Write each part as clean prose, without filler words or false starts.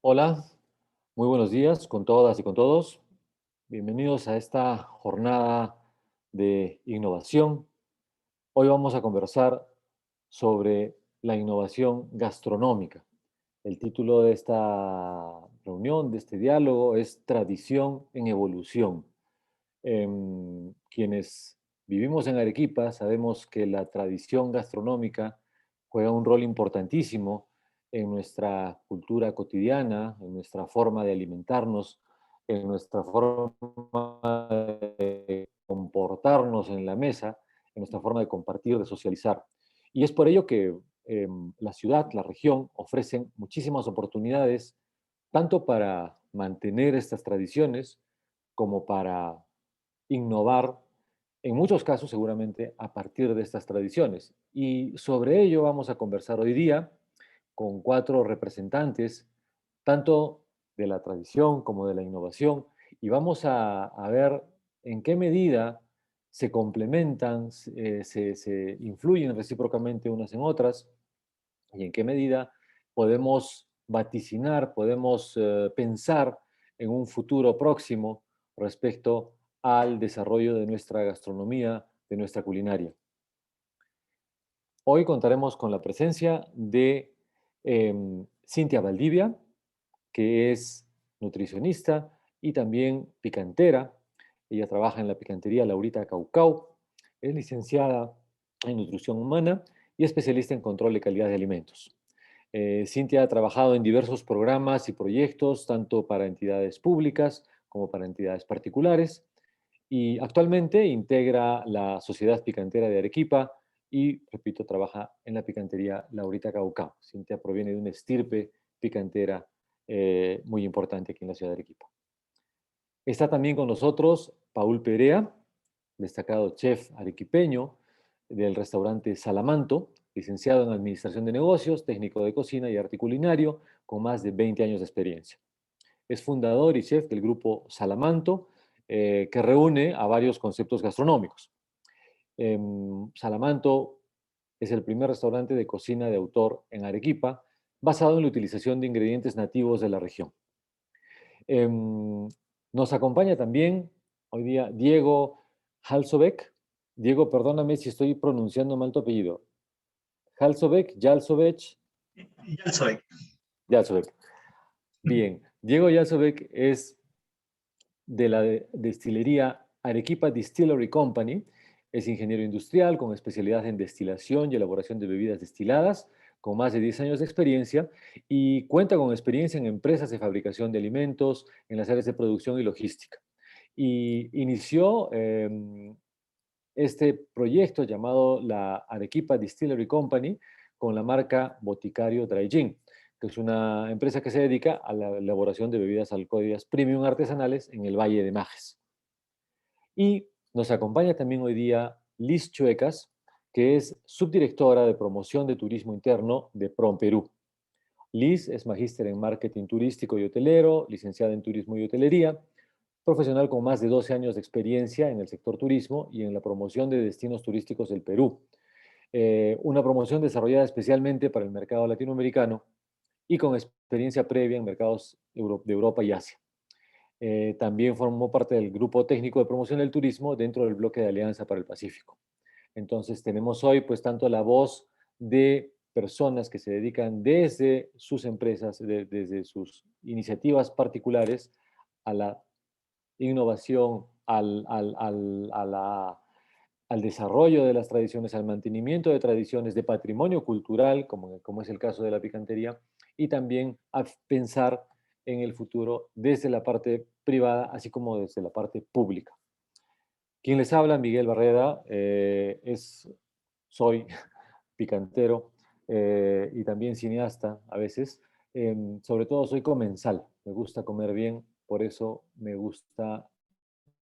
Hola, muy buenos días con todas y con todos. Bienvenidos a esta jornada de innovación. Hoy vamos a conversar sobre la innovación gastronómica. El título de esta reunión, de este diálogo, es Tradición en Evolución. Quienes vivimos en Arequipa sabemos que la tradición gastronómica juega un rol importantísimo en nuestra cultura cotidiana, en nuestra forma de alimentarnos, en nuestra forma de comportarnos en la mesa, en nuestra forma de compartir, de socializar. Y es por ello que la ciudad, la región, ofrecen muchísimas oportunidades, tanto para mantener estas tradiciones como para innovar, en muchos casos seguramente a partir de estas tradiciones. Y sobre ello vamos a conversar hoy día con cuatro representantes, tanto de la tradición como de la innovación, y vamos a ver en qué medida se complementan, se influyen recíprocamente unas en otras, y en qué medida podemos vaticinar, podemos pensar en un futuro próximo respecto al desarrollo de nuestra gastronomía, de nuestra culinaria. Hoy contaremos con la presencia de Cintia Valdivia, que es nutricionista y también picantera. Ella trabaja en la picantería Laurita Caucau, es licenciada en nutrición humana y especialista en control de calidad de alimentos. Cintia ha trabajado en diversos programas y proyectos, tanto para entidades públicas como para entidades particulares, y actualmente integra la Sociedad Picantera de Arequipa y, repito, trabaja en la picantería Laurita Caucao. Cintia proviene de una estirpe picantera muy importante aquí en la ciudad de Arequipa. Está también con nosotros Paul Perea, destacado chef arequipeño del restaurante Salamanto, licenciado en Administración de Negocios, técnico de cocina y arte culinario, con más de 20 años de experiencia. Es fundador y chef del grupo Salamanto, que reúne a varios conceptos gastronómicos. Salamanto es el primer restaurante de cocina de autor en Arequipa, basado en la utilización de ingredientes nativos de la región. Em, Nos acompaña también hoy día Diego Halsovek. Diego, perdóname si estoy pronunciando mal tu apellido. Halsovek, Jalsovek, Ya soy. Jalsovek. Bien, Diego Jalsovek es de la destilería Arequipa Distillery Company. Es ingeniero industrial con especialidad en destilación y elaboración de bebidas destiladas, con más de 10 años de experiencia, y cuenta con experiencia en empresas de fabricación de alimentos, en las áreas de producción y logística. Y inició este proyecto llamado la Arequipa Distillery Company con la marca Boticario Dry Gin, que es una empresa que se dedica a la elaboración de bebidas alcohólicas premium artesanales en el Valle de Majes. Y nos acompaña también hoy día Liz Chuecas, que es subdirectora de promoción de turismo interno de PROM Perú. Liz es magíster en marketing turístico y hotelero, licenciada en turismo y hotelería, profesional con más de 12 años de experiencia en el sector turismo y en la promoción de destinos turísticos del Perú. Una promoción desarrollada especialmente para el mercado latinoamericano y con experiencia previa en mercados de Europa y Asia. También formó parte del grupo técnico de promoción del turismo dentro del bloque de Alianza para el Pacífico. Entonces tenemos hoy pues tanto la voz de personas que se dedican desde sus empresas, desde sus iniciativas particulares a la innovación, al desarrollo de las tradiciones, al mantenimiento de tradiciones de patrimonio cultural, como es el caso de la picantería, y también a pensar en el futuro desde la parte privada, así como desde la parte pública. Quien les habla, Miguel Barreda, soy picantero y también cineasta a veces. Sobre todo soy comensal, me gusta comer bien, por eso me gusta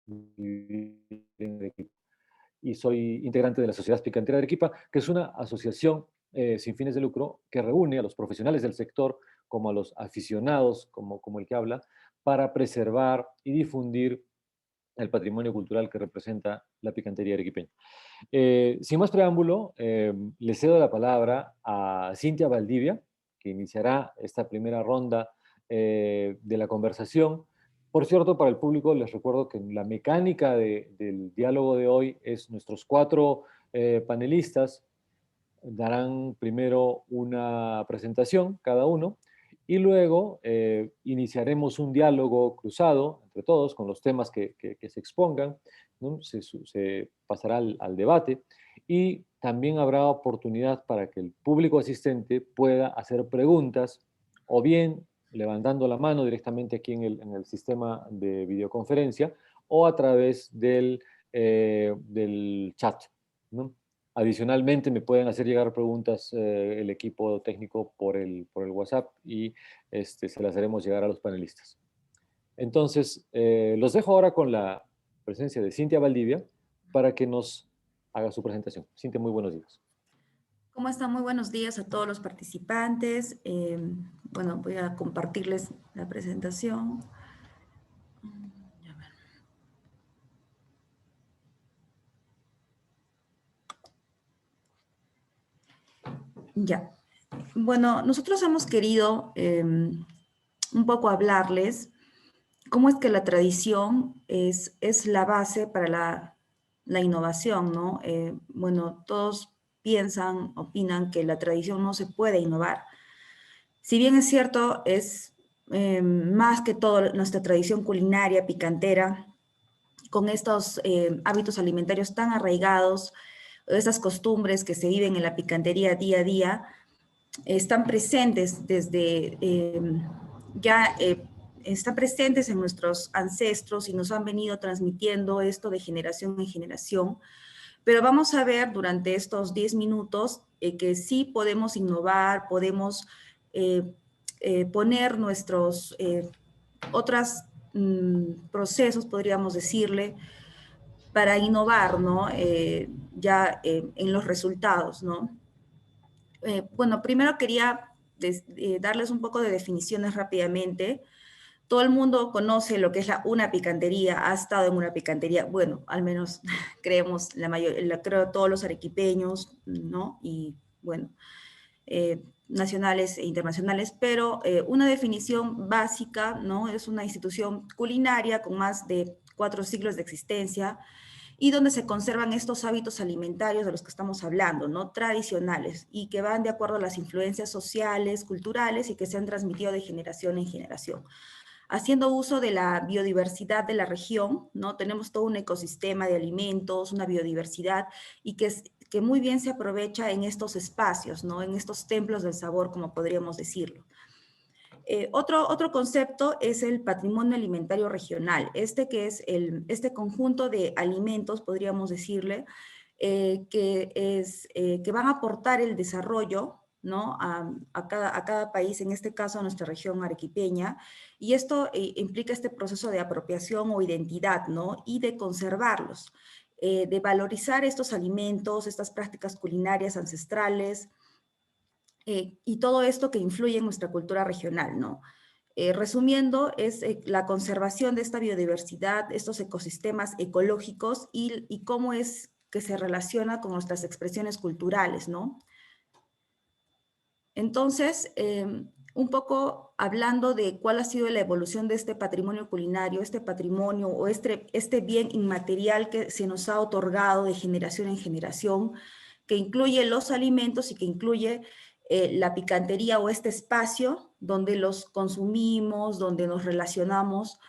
vivir en Arequipa. Y soy integrante de la Sociedad Picantera de Arequipa, que es una asociación sin fines de lucro que reúne a los profesionales del sector como a los aficionados, como el que habla, para preservar y difundir el patrimonio cultural que representa la picantería arequipeña. Sin más preámbulo, le cedo la palabra a Cintia Valdivia, que iniciará esta primera ronda de la conversación. Por cierto, para el público les recuerdo que la mecánica del diálogo de hoy es nuestros cuatro panelistas darán primero una presentación cada uno y luego iniciaremos un diálogo cruzado entre todos con los temas que se expongan, ¿no? Se pasará al debate y también habrá oportunidad para que el público asistente pueda hacer preguntas o bien levantando la mano directamente aquí en el sistema de videoconferencia o a través del chat, ¿no? Adicionalmente, me pueden hacer llegar preguntas el equipo técnico por el WhatsApp y se las haremos llegar a los panelistas. Entonces, los dejo ahora con la presencia de Cintia Valdivia para que nos haga su presentación. Cintia, muy buenos días. ¿Cómo están? Muy buenos días a todos los participantes. Bueno, voy a compartirles la presentación. Ya. Bueno, nosotros hemos querido un poco hablarles cómo es que la tradición es la base para la innovación, ¿no? Bueno, todos piensan, opinan que la tradición no se puede innovar. Si bien es cierto, es más que todo nuestra tradición culinaria, picantera, con estos hábitos alimentarios tan arraigados, esas costumbres que se viven en la picantería día a día, están presentes desde ya están presentes en nuestros ancestros y nos han venido transmitiendo esto de generación en generación. Pero vamos a ver durante estos 10 minutos que sí podemos innovar, podemos poner nuestros otros procesos, podríamos decirle, para innovar, ¿no? Ya en los resultados, ¿no? Bueno, primero quería darles un poco de definiciones rápidamente. Todo el mundo conoce lo que es una picantería, ha estado en una picantería, bueno, al menos creemos creo todos los arequipeños, ¿no? Y bueno, nacionales e internacionales, pero una definición básica, ¿no? Es una institución culinaria con más de 4 siglos de existencia, y donde se conservan estos hábitos alimentarios de los que estamos hablando, ¿no? Tradicionales, y que van de acuerdo a las influencias sociales, culturales, y que se han transmitido de generación en generación. Haciendo uso de la biodiversidad de la región, ¿no? Tenemos todo un ecosistema de alimentos, una biodiversidad, y que muy bien se aprovecha en estos espacios, ¿no? En estos templos del sabor, como podríamos decirlo. Otro concepto es el patrimonio alimentario regional, que es este conjunto de alimentos, podríamos decirle, que van a aportar el desarrollo, ¿no? a cada país, en este caso a nuestra región arequipeña, y esto implica este proceso de apropiación o identidad, ¿no? Y de conservarlos, de valorizar estos alimentos, estas prácticas culinarias ancestrales, y todo esto que influye en nuestra cultura regional, ¿no? Resumiendo, es la conservación de esta biodiversidad, estos ecosistemas ecológicos y cómo es que se relaciona con nuestras expresiones culturales, ¿no? Entonces, un poco hablando de cuál ha sido la evolución de este patrimonio culinario, este patrimonio o este bien inmaterial que se nos ha otorgado de generación en generación, que incluye los alimentos y que incluye la picantería o este espacio donde los consumimos, donde nos relacionamos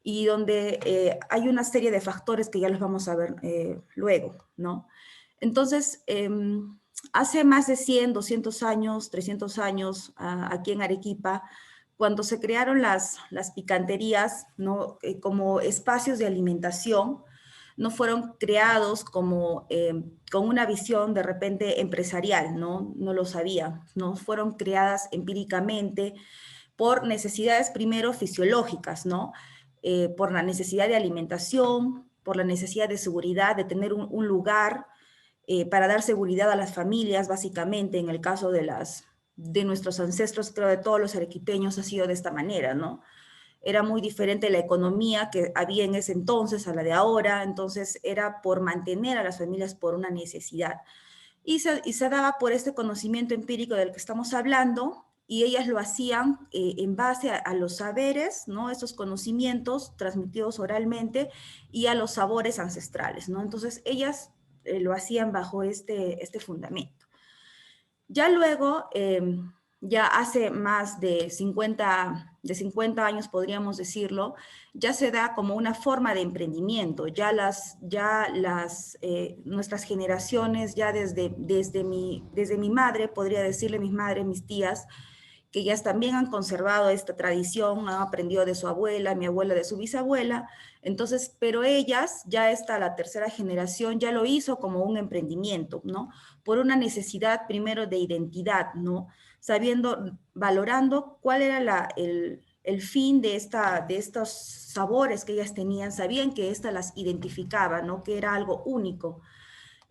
y donde hay una serie de factores que ya los vamos a ver luego, ¿no? Entonces, hace más de 100, 200 años, 300 años, aquí en Arequipa, cuando se crearon las picanterías, ¿no? Como espacios de alimentación, no fueron creados como con una visión de repente empresarial, ¿no? No lo sabía, ¿no? Fueron creadas empíricamente por necesidades primero fisiológicas, ¿no? Por la necesidad de alimentación, por la necesidad de seguridad, de tener un lugar para dar seguridad a las familias, básicamente, en el caso de nuestros ancestros, creo de todos los arequipeños ha sido de esta manera, ¿no? Era muy diferente la economía que había en ese entonces a la de ahora, entonces era por mantener a las familias por una necesidad. Y se daba por este conocimiento empírico del que estamos hablando, y ellas lo hacían en base a los saberes, ¿no? Esos conocimientos transmitidos oralmente y a los sabores ancestrales, ¿no? Entonces ellas lo hacían bajo este fundamento. Ya luego, ya hace más de 50 años, podríamos decirlo, ya se da como una forma de emprendimiento. Nuestras generaciones, ya desde mi madre, podría decirle mis madres, mis tías, que ellas también han conservado esta tradición, han aprendido de su abuela, mi abuela de su bisabuela. Entonces, pero ellas, ya está la tercera generación, ya lo hizo como un emprendimiento, ¿no? Por una necesidad primero de identidad, ¿no? Sabiendo, valorando cuál era el fin de estos sabores que ellas tenían, sabían que esta las identificaba, ¿no? Que era algo único.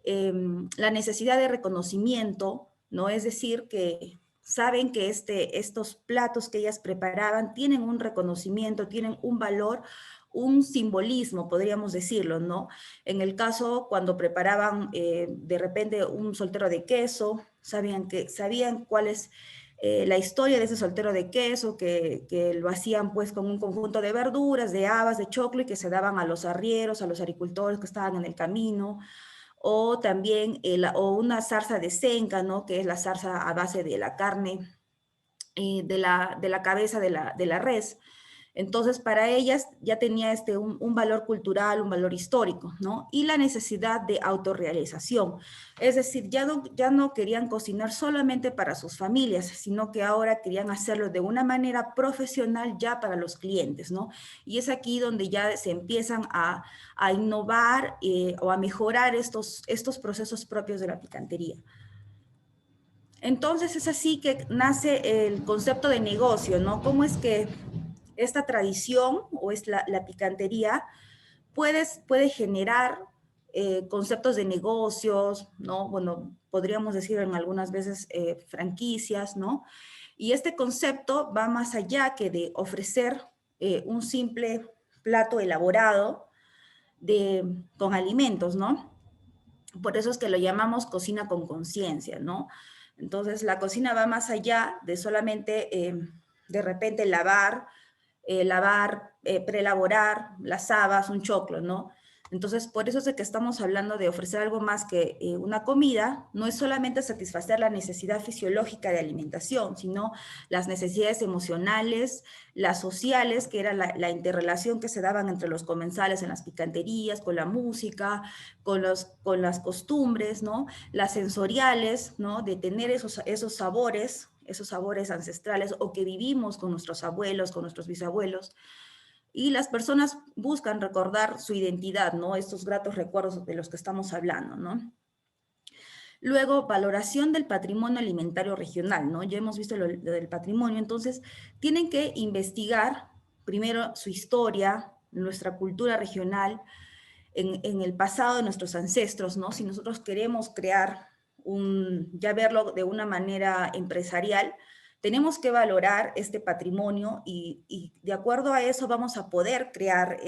La necesidad de reconocimiento, ¿no? Es decir, que saben que estos platos que ellas preparaban tienen un reconocimiento, tienen un valor, un simbolismo, podríamos decirlo, ¿no? En el caso, cuando preparaban de repente un soltero de queso, sabían cuál es la historia de ese soltero de queso, que lo hacían pues con un conjunto de verduras, de habas, de choclo, y que se daban a los arrieros, a los agricultores que estaban en el camino, o también o una zarza de senca, ¿no? Que es la zarza a base de la carne, de la cabeza de la res. Entonces, para ellas ya tenía un valor cultural, un valor histórico, ¿no? Y la necesidad de autorrealización. Es decir, ya no querían cocinar solamente para sus familias, sino que ahora querían hacerlo de una manera profesional ya para los clientes, ¿no? Y es aquí donde ya se empiezan a innovar o a mejorar estos procesos propios de la picantería. Entonces es así que nace el concepto de negocio, ¿no? ¿Cómo es que esta tradición o es la picantería puede generar conceptos de negocios, ¿no? Bueno, podríamos decir en algunas veces franquicias, ¿no? Y este concepto va más allá que de ofrecer un simple plato elaborado con alimentos, ¿no? Por eso es que lo llamamos cocina con conciencia, ¿no? Entonces, la cocina va más allá de solamente, de repente, preelaborar las habas, un choclo, ¿no? Entonces, por eso es de que estamos hablando de ofrecer algo más que una comida. No es solamente satisfacer la necesidad fisiológica de alimentación, sino las necesidades emocionales, las sociales, que era la interrelación que se daban entre los comensales en las picanterías, con la música, con las costumbres, ¿no? Las sensoriales, ¿no? De tener esos sabores ancestrales o que vivimos con nuestros abuelos, con nuestros bisabuelos. Y las personas buscan recordar su identidad, ¿no? Estos gratos recuerdos de los que estamos hablando, ¿no? Luego, valoración del patrimonio alimentario regional, ¿no? Ya hemos visto lo del patrimonio, entonces tienen que investigar primero su historia, nuestra cultura regional, en el pasado de nuestros ancestros, ¿no? Si nosotros queremos crear ya verlo de una manera empresarial, tenemos que valorar este patrimonio y de acuerdo a eso vamos a poder crear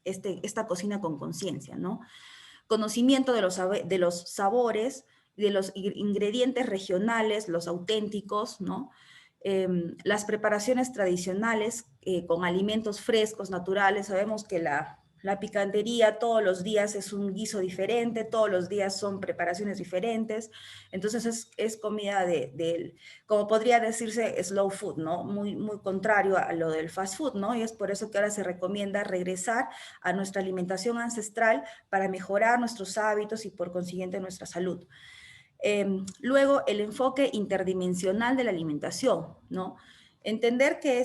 esta cocina con conciencia, ¿no? Conocimiento de los sabores, de los ingredientes regionales, los auténticos, ¿no? Las preparaciones tradicionales con alimentos frescos, naturales. Sabemos que la picantería todos los días es un guiso diferente, todos los días son preparaciones diferentes, entonces es comida como podría decirse, slow food, ¿no? Muy, muy contrario a lo del fast food, ¿no? Y es por eso que ahora se recomienda regresar a nuestra alimentación ancestral para mejorar nuestros hábitos y por consiguiente nuestra salud. Luego, el enfoque interdimensional de la alimentación, ¿no? Entender que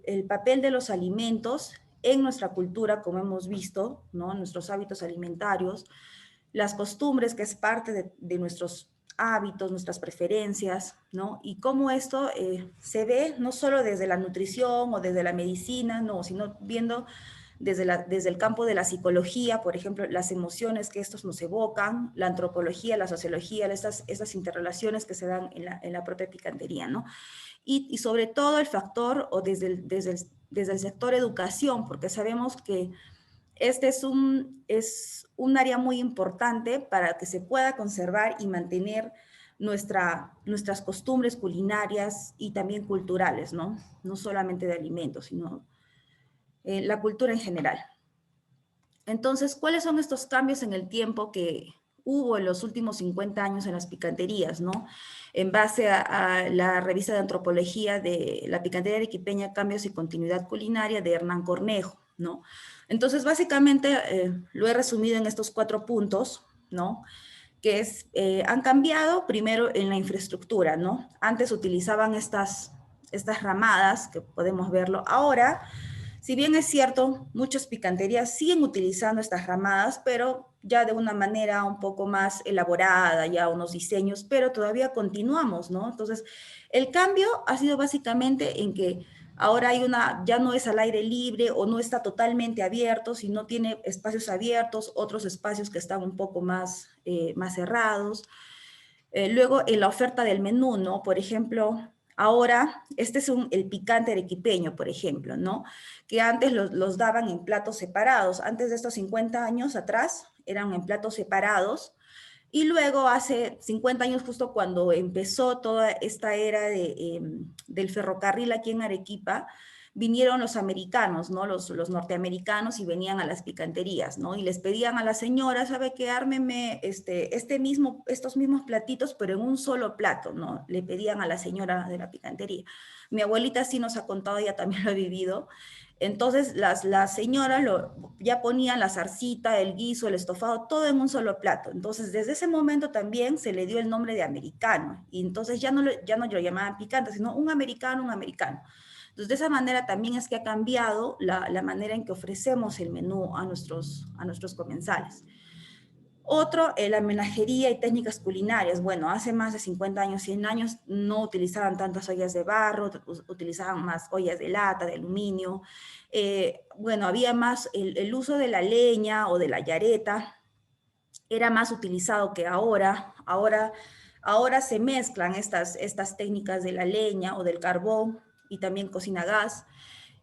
el papel de los alimentos en nuestra cultura, como hemos visto, ¿no? Nuestros hábitos alimentarios, las costumbres, que es parte de nuestros hábitos, nuestras preferencias, ¿no? Y cómo esto se ve no solo desde la nutrición o desde la medicina, no, sino viendo desde el campo de la psicología, por ejemplo, las emociones que estos nos evocan, la antropología, la sociología, estas interrelaciones que se dan en la propia picantería, ¿no? Y sobre todo el factor, o desde el sector educación, porque sabemos que este es un área muy importante para que se pueda conservar y mantener nuestras costumbres culinarias y también culturales, ¿no? No solamente de alimentos, sino la cultura en general. Entonces, ¿cuáles son estos cambios en el tiempo que hubo en los últimos 50 años en las picanterías, ¿no? En base a la revista de antropología de la picantería arequipeña, Cambios y Continuidad Culinaria de Hernán Cornejo, ¿no? Entonces, básicamente, lo he resumido en estos 4 puntos, ¿no? Que es, han cambiado primero en la infraestructura, ¿no? Antes utilizaban estas ramadas, que podemos verlo ahora. Si bien es cierto, muchas picanterías siguen utilizando estas ramadas, pero ya de una manera un poco más elaborada, ya unos diseños, pero todavía continuamos, ¿no? Entonces, el cambio ha sido básicamente en que ahora ya no es al aire libre o no está totalmente abierto, sino tiene espacios abiertos, otros espacios que están un poco más cerrados. Luego, en la oferta del menú, ¿no? Por ejemplo, ahora, este es el picante arequipeño, por ejemplo, ¿no? Que antes los daban en platos separados. Antes de estos 50 años atrás, eran en platos separados. Y luego, hace 50 años, justo cuando empezó toda esta era del ferrocarril aquí en Arequipa, vinieron los americanos, ¿no? Los norteamericanos y venían a las picanterías, ¿no? Y les pedían a la señora, ¿sabe qué? Ármeme estos mismos platitos, pero en un solo plato, ¿no? Le pedían a la señora de la picantería. Mi abuelita sí nos ha contado, ella también lo ha vivido. Entonces las señoras ya ponían la zarcita, el guiso, el estofado, todo en un solo plato. Entonces desde ese momento también se le dio el nombre de americano. Y entonces ya no lo llamaban picante, sino un americano, un americano. Entonces, de esa manera también es que ha cambiado la manera en que ofrecemos el menú a nuestros comensales. Otro, la menajería y técnicas culinarias. Bueno, hace más de 50 años, 100 años, no utilizaban tantas ollas de barro, utilizaban más ollas de lata, de aluminio. Bueno, había más el uso de la leña o de la yareta, era más utilizado que ahora. Ahora se mezclan estas técnicas de la leña o del carbón y también cocina a gas.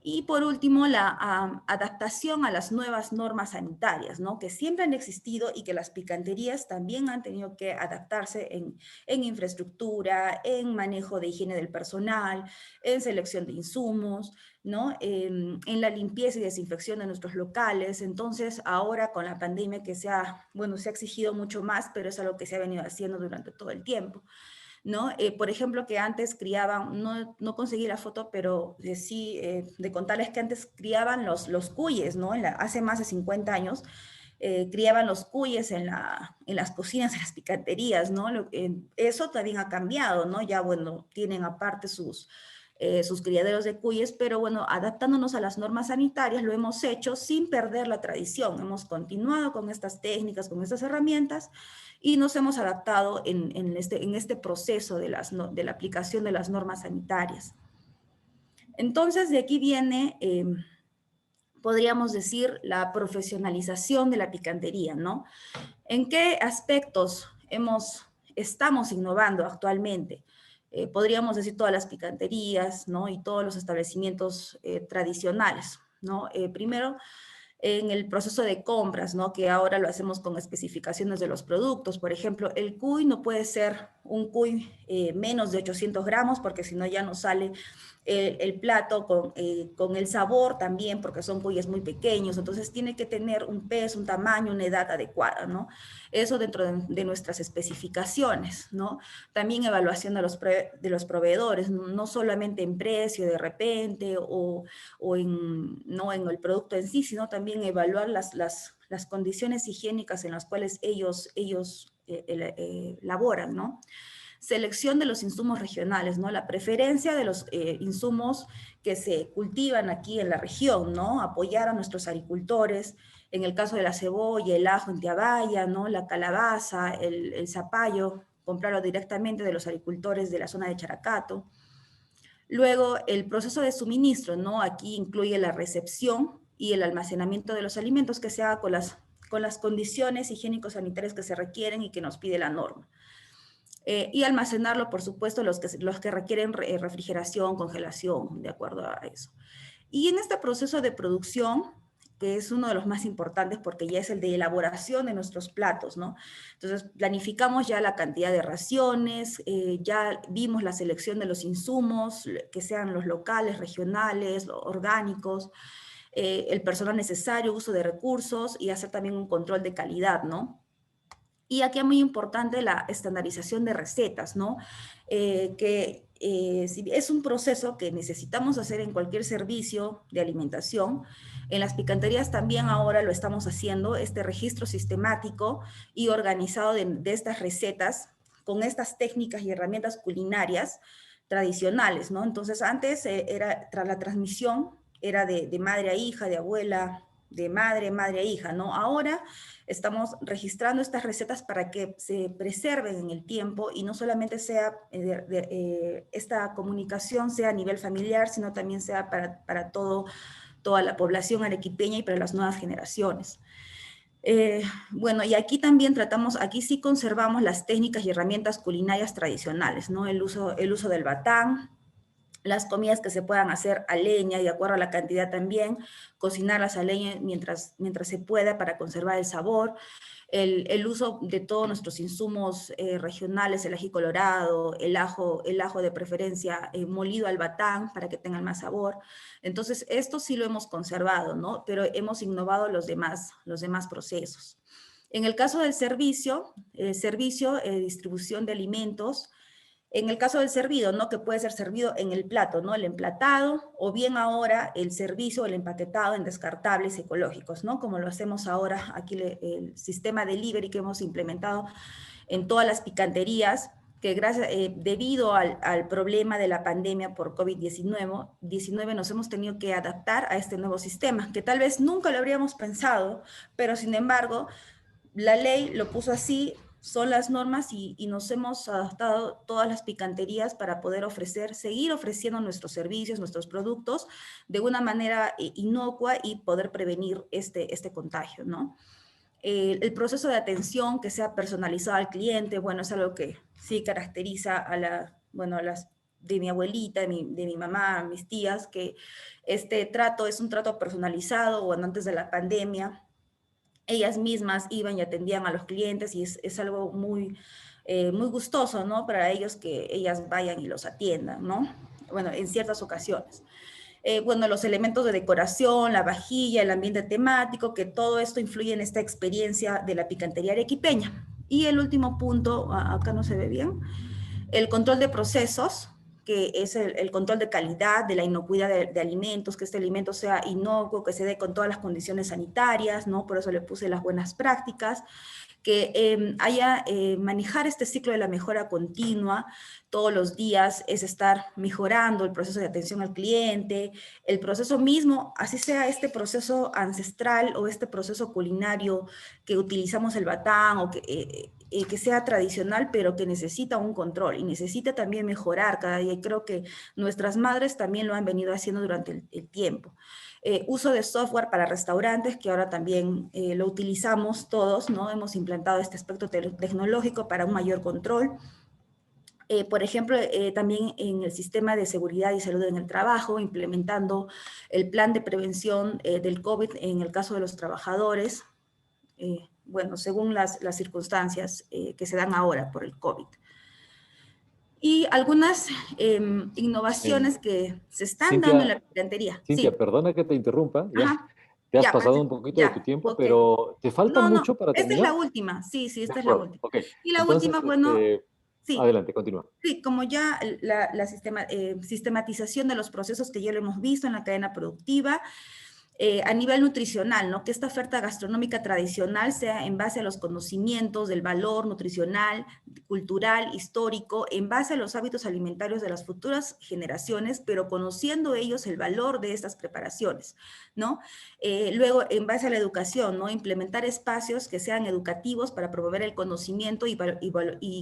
Y por último, la adaptación a las nuevas normas sanitarias, ¿no? Que siempre han existido y que las picanterías también han tenido que adaptarse en infraestructura, en manejo de higiene del personal, en selección de insumos, ¿no? En la limpieza y desinfección de nuestros locales. Entonces, ahora con la pandemia que bueno, se ha exigido mucho más, pero es algo que se ha venido haciendo durante todo el tiempo, ¿no? Por ejemplo, que antes criaban, no conseguí la foto, pero sí, de contarles que antes criaban los cuyes, ¿no? Hace más de 50 años, criaban los cuyes en las cocinas, en las picanterías, ¿no? Eso también ha cambiado, ¿no? Ya, bueno, tienen aparte sus criaderos de cuyes, pero bueno, adaptándonos a las normas sanitarias, lo hemos hecho sin perder la tradición. Hemos continuado con estas técnicas, con estas herramientas, y nos hemos adaptado en este proceso de la aplicación de las normas sanitarias. Entonces, de aquí viene, podríamos decir, la profesionalización de la picantería, ¿no? ¿En qué aspectos estamos innovando actualmente? Podríamos decir todas las picanterías, ¿no? Y todos los establecimientos tradicionales, ¿no? Primero, en el proceso de compras, ¿no? Que ahora lo hacemos con especificaciones de los productos. Por ejemplo, el cuy no puede ser un cuy menos de 800 gramos, porque si no ya no sale el plato con el sabor también, porque son cuyes muy pequeños. Entonces tiene que tener un peso, un tamaño, una edad adecuada, ¿no? Eso dentro de nuestras especificaciones, ¿no? También evaluación de los proveedores, no solamente en precio de repente o no en el producto en sí, sino también evaluar las condiciones higiénicas en las cuales ellos laboran, ¿no? Selección de los insumos regionales, ¿no? La preferencia de los insumos que se cultivan aquí en la región, ¿no? Apoyar a nuestros agricultores, en el caso de la cebolla, el ajo en Tiabaya, ¿no? La calabaza, el zapallo, comprarlo directamente de los agricultores de la zona de Characato. Luego, el proceso de suministro, ¿no? Aquí incluye la recepción y el almacenamiento de los alimentos que se haga con las condiciones higiénico-sanitarias que se requieren y que nos pide la norma. Y almacenarlo, por supuesto, los que requieren refrigeración, congelación, de acuerdo a eso. Y en este proceso de producción, que es uno de los más importantes porque ya es el de elaboración de nuestros platos, ¿no? Entonces, planificamos ya la cantidad de raciones, ya vimos la selección de los insumos, que sean los locales, regionales, los orgánicos, el personal necesario, uso de recursos y hacer también un control de calidad, ¿no? Y aquí es muy importante la estandarización de recetas, ¿no? Es un proceso que necesitamos hacer en cualquier servicio de alimentación. En las picanterías también ahora lo estamos haciendo, este registro sistemático y organizado de estas recetas con estas técnicas y herramientas culinarias tradicionales, ¿no? Entonces antes era tras la transmisión, era de madre a hija, de abuela, de madre, madre a hija, ¿no? Ahora estamos registrando estas recetas para que se preserven en el tiempo y no solamente sea esta comunicación sea a nivel familiar, sino también sea para toda la población arequipeña y para las nuevas generaciones. Bueno, y aquí también aquí sí conservamos las técnicas y herramientas culinarias tradicionales, ¿no? El uso del batán, las comidas que se puedan hacer a leña y de acuerdo a la cantidad también, cocinarlas a leña mientras se pueda para conservar el sabor, el uso de todos nuestros insumos regionales, el ají colorado, el ajo de preferencia molido al batán para que tengan más sabor. Entonces, esto sí lo hemos conservado, ¿no? Pero hemos innovado los demás procesos. En el caso del servicio, distribución de alimentos, en el caso del servido, ¿no? Que puede ser servido en el plato, ¿no? El emplatado, o bien ahora el servicio, el empaquetado en descartables ecológicos, ¿no? Como lo hacemos ahora aquí el sistema delivery que hemos implementado en todas las picanterías, que debido al problema de la pandemia por COVID-19 nos hemos tenido que adaptar a este nuevo sistema, que tal vez nunca lo habríamos pensado, pero sin embargo la ley lo puso así, son las normas y nos hemos adaptado todas las picanterías para poder seguir ofreciendo nuestros servicios, nuestros productos de una manera inocua y poder prevenir este contagio, ¿no? El proceso de atención que sea personalizado al cliente, bueno, es algo que sí caracteriza a las de mi abuelita, de mi mamá, mis tías, que este trato es un trato personalizado, bueno, antes de la pandemia, ellas mismas iban y atendían a los clientes y es algo muy gustoso, ¿no? Para ellos que ellas vayan y los atiendan, ¿no? Bueno, en ciertas ocasiones. Bueno, los elementos de decoración, la vajilla, el ambiente temático, que todo esto influye en esta experiencia de la picantería arequipeña. Y el último punto, acá no se ve bien, el control de procesos, que es el control de calidad, de la inocuidad de alimentos, que este alimento sea inocuo, que se dé con todas las condiciones sanitarias, ¿no? Por eso le puse las buenas prácticas, que manejar este ciclo de la mejora continua todos los días, es estar mejorando el proceso de atención al cliente, el proceso mismo, así sea este proceso ancestral o este proceso culinario que utilizamos el batán o que sea tradicional, pero que necesita un control y necesita también mejorar cada día. Y creo que nuestras madres también lo han venido haciendo durante el tiempo. Uso de software para restaurantes, que ahora también lo utilizamos todos, ¿no? Hemos implantado este aspecto tecnológico para un mayor control. Por ejemplo, también en el sistema de seguridad y salud en el trabajo, implementando el plan de prevención del COVID en el caso de los trabajadores, bueno, según las circunstancias que se dan ahora por el COVID. Y algunas Em, innovaciones que se están dando en Cintia, la picantería. Cintia, Sí, perdona que te interrumpa, ya ajá, te has ya, pasado un poquito de tu ya, tiempo, ok. pero ¿te falta No, no, mucho para esta es la terminar? última, sí, sí, De esta es la acuerdo, última. ok. Y la última, Entonces, bueno, sí, adelante, continúa. sí, como ya sistematización de los procesos que ya lo hemos visto en la cadena productiva, a nivel nutricional, ¿no? Que esta oferta gastronómica tradicional sea en base a los conocimientos del valor nutricional, cultural, histórico, en base a los hábitos alimentarios de las futuras generaciones, pero conociendo ellos el valor de estas preparaciones, ¿no? Luego, en base a la educación, ¿no? Implementar espacios que sean educativos para promover el conocimiento y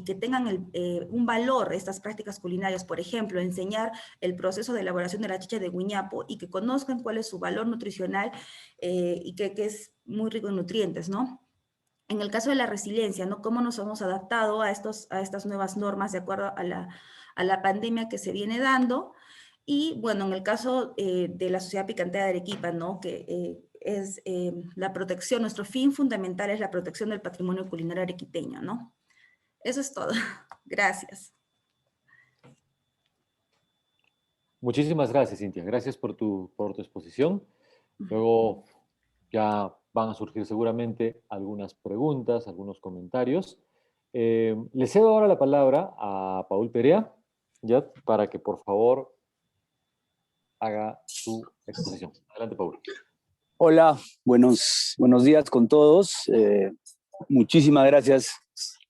que tengan un valor estas prácticas culinarias. Por ejemplo, enseñar el proceso de elaboración de la chicha de guiñapo y que conozcan cuál es su valor nutricional y que es muy rico en nutrientes, ¿no? En el caso de la resiliencia, ¿no? ¿Cómo nos hemos adaptado a estas nuevas normas de acuerdo a la pandemia que se viene dando? Y bueno, en el caso de la Sociedad Picantera de Arequipa, ¿no? Que es la protección, nuestro fin fundamental es la protección del patrimonio culinario arequipeño, ¿no? Eso es todo. Gracias. Muchísimas gracias, Cintia. Gracias por tu exposición. Luego ya van a surgir seguramente algunas preguntas, algunos comentarios. Le cedo ahora la palabra a Paul Perea, ya, para que por favor haga su exposición. Adelante, Paul. Hola, buenos días con todos. Muchísimas gracias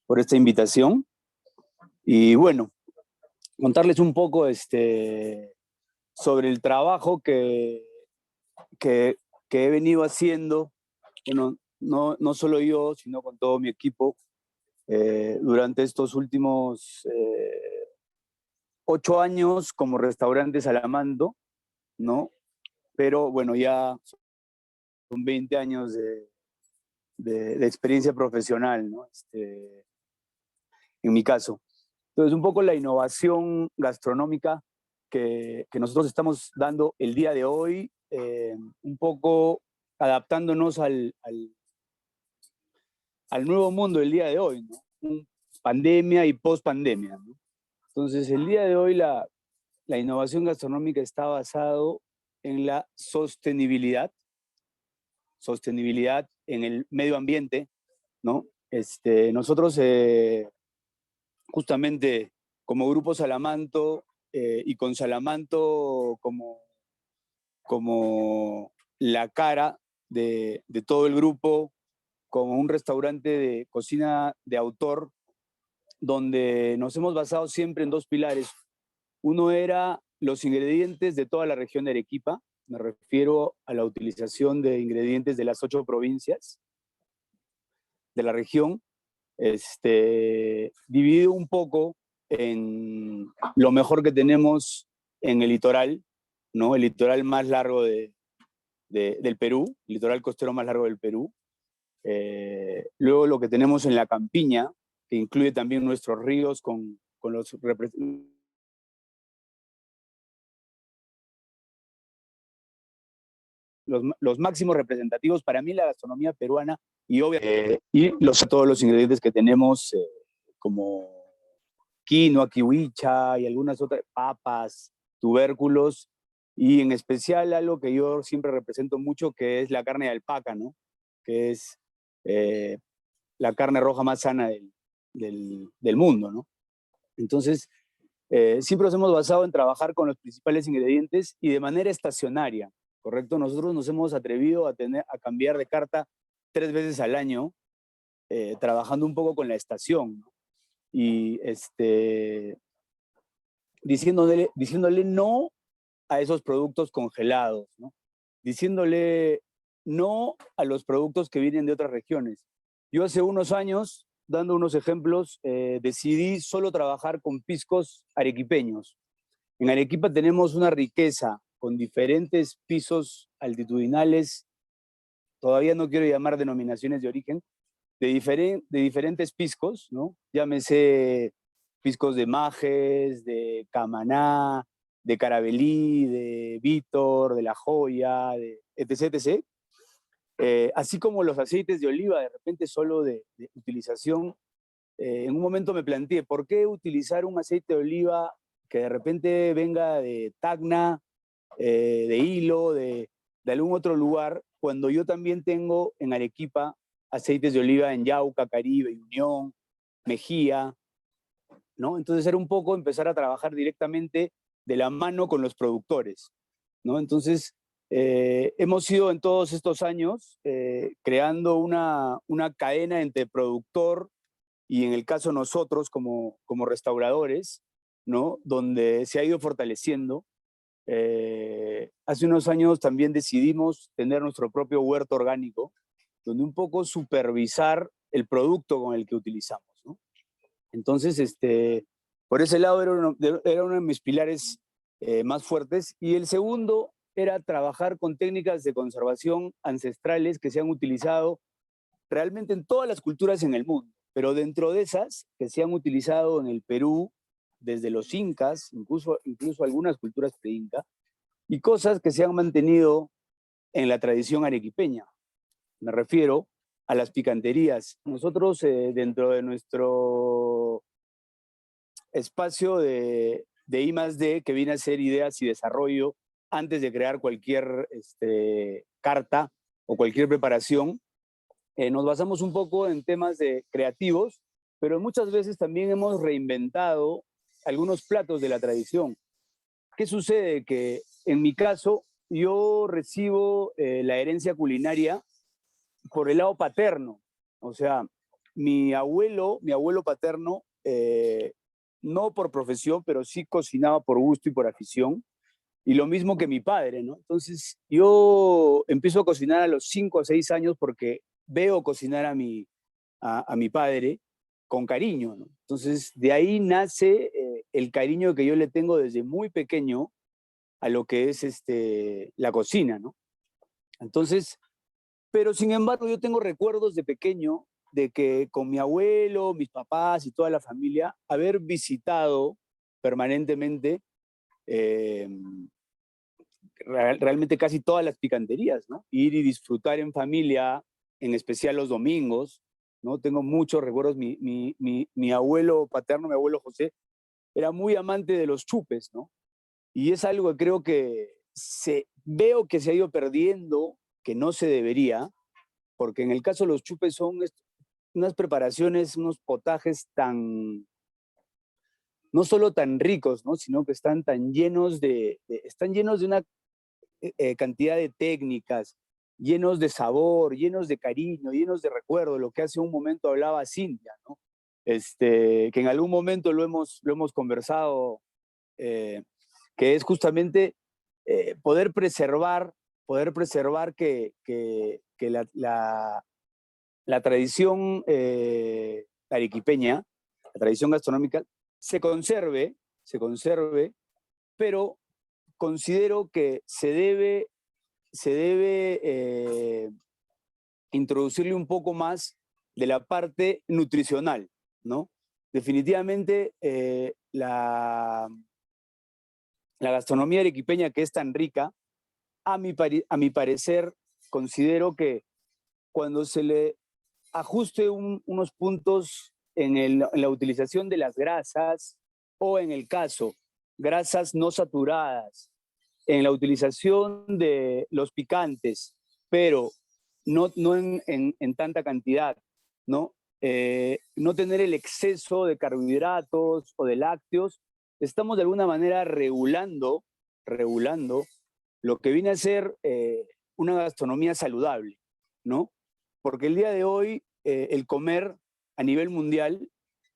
por esta invitación. Y bueno, contarles un poco sobre el trabajo que he venido haciendo, bueno, no solo yo, sino con todo mi equipo, durante estos últimos 8 años como restaurante Salamando, ¿no? Pero bueno, ya son 20 años de experiencia profesional, ¿no? En mi caso. Entonces, un poco la innovación gastronómica que nosotros estamos dando el día de hoy, un poco adaptándonos al nuevo mundo del día de hoy, ¿no? Pandemia y post-pandemia, ¿no? Entonces, el día de hoy la innovación gastronómica está basado en la sostenibilidad en el medio ambiente, ¿no? Nosotros justamente como Grupo Salamanto y con Salamanto como la cara de todo el grupo, como un restaurante de cocina de autor, donde nos hemos basado siempre en 2 pilares. Uno era los ingredientes de toda la región de Arequipa, me refiero a la utilización de ingredientes de las 8 provincias de la región, dividido un poco en lo mejor que tenemos en el litoral, ¿no? El litoral más largo del Perú, el litoral costero más largo del Perú. Luego lo que tenemos en la campiña, que incluye también nuestros ríos con los máximos representativos para mí la gastronomía peruana y obviamente todos los ingredientes que tenemos como quinoa, kiwicha y algunas otras papas, tubérculos y en especial algo que yo siempre represento mucho que es la carne de alpaca, ¿no? Que es la carne roja más sana del mundo, ¿no? Entonces, siempre nos hemos basado en trabajar con los principales ingredientes y de manera estacionaria, ¿correcto? Nosotros nos hemos atrevido a cambiar de carta 3 veces al año, trabajando un poco con la estación, ¿no? Y diciéndole no a esos productos congelados, ¿no? Diciéndole no a los productos que vienen de otras regiones. Yo hace unos años, dando unos ejemplos, decidí solo trabajar con piscos arequipeños. En Arequipa tenemos una riqueza con diferentes pisos altitudinales, todavía no quiero llamar denominaciones de origen, de diferentes piscos, ¿no? Llámese piscos de Majes, de Camaná, de Carabelí, de Vítor, de La Joya, etc, etc. Así como los aceites de oliva, de repente solo de utilización. En un momento me planteé, ¿por qué utilizar un aceite de oliva que de repente venga de Tacna, de Hilo, de algún otro lugar, cuando yo también tengo en Arequipa aceites de oliva en Yauca, Caribe, Unión, Mejía, ¿no? Entonces era un poco empezar a trabajar directamente de la mano con los productores, ¿no? Entonces hemos ido en todos estos años creando una cadena entre productor y en el caso nosotros como restauradores, ¿no? Donde se ha ido fortaleciendo. Hace unos años también decidimos tener nuestro propio huerto orgánico, donde un poco supervisar el producto con el que utilizamos, ¿no? Entonces, por ese lado era uno de mis pilares más fuertes. Y el segundo era trabajar con técnicas de conservación ancestrales que se han utilizado realmente en todas las culturas en el mundo, pero dentro de esas que se han utilizado en el Perú desde los incas, incluso algunas culturas pre-inca, y cosas que se han mantenido en la tradición arequipeña. Me refiero a las picanterías. Nosotros, dentro de nuestro espacio de I+D, que viene a ser ideas y desarrollo, antes de crear cualquier carta o cualquier preparación, nos basamos un poco en temas creativos, pero muchas veces también hemos reinventado algunos platos de la tradición. ¿Qué sucede? Que en mi caso, yo recibo la herencia culinaria por el lado paterno. O sea, mi abuelo paterno, no por profesión, pero sí cocinaba por gusto y por afición. Y lo mismo que mi padre, ¿no? Entonces, yo empiezo a cocinar a los 5 o 6 años porque veo cocinar a mi padre con cariño, ¿no? Entonces, de ahí nace el cariño que yo le tengo desde muy pequeño a lo que es la cocina, ¿no? Entonces, pero sin embargo, yo tengo recuerdos de pequeño de que con mi abuelo, mis papás y toda la familia, haber visitado permanentemente realmente casi todas las picanterías, ¿no? Ir y disfrutar en familia, en especial los domingos, ¿no? Tengo muchos recuerdos. Mi abuelo paterno, mi abuelo José, era muy amante de los chupes, ¿no? Y es algo que creo que veo que se ha ido perdiendo, que no se debería, porque en el caso de los chupes son unas preparaciones, unos potajes no solo tan ricos, ¿no? Sino que están llenos de una cantidad de técnicas, llenos de sabor, llenos de cariño, llenos de recuerdo, lo que hace un momento hablaba Cintia, ¿no? Que en algún momento lo hemos conversado, que es justamente poder preservar que la tradición arequipeña, la tradición gastronómica, se conserve, pero considero que se debe introducirle un poco más de la parte nutricional, ¿no? Definitivamente la gastronomía arequipeña, que es tan rica, a mi parecer, considero que cuando se le ajuste unos puntos en la utilización de las grasas, o en el caso, grasas no saturadas, en la utilización de los picantes, pero no en tanta cantidad, ¿no? No tener el exceso de carbohidratos o de lácteos, estamos de alguna manera regulando lo que viene a ser una gastronomía saludable, ¿no? Porque el día de hoy el comer a nivel mundial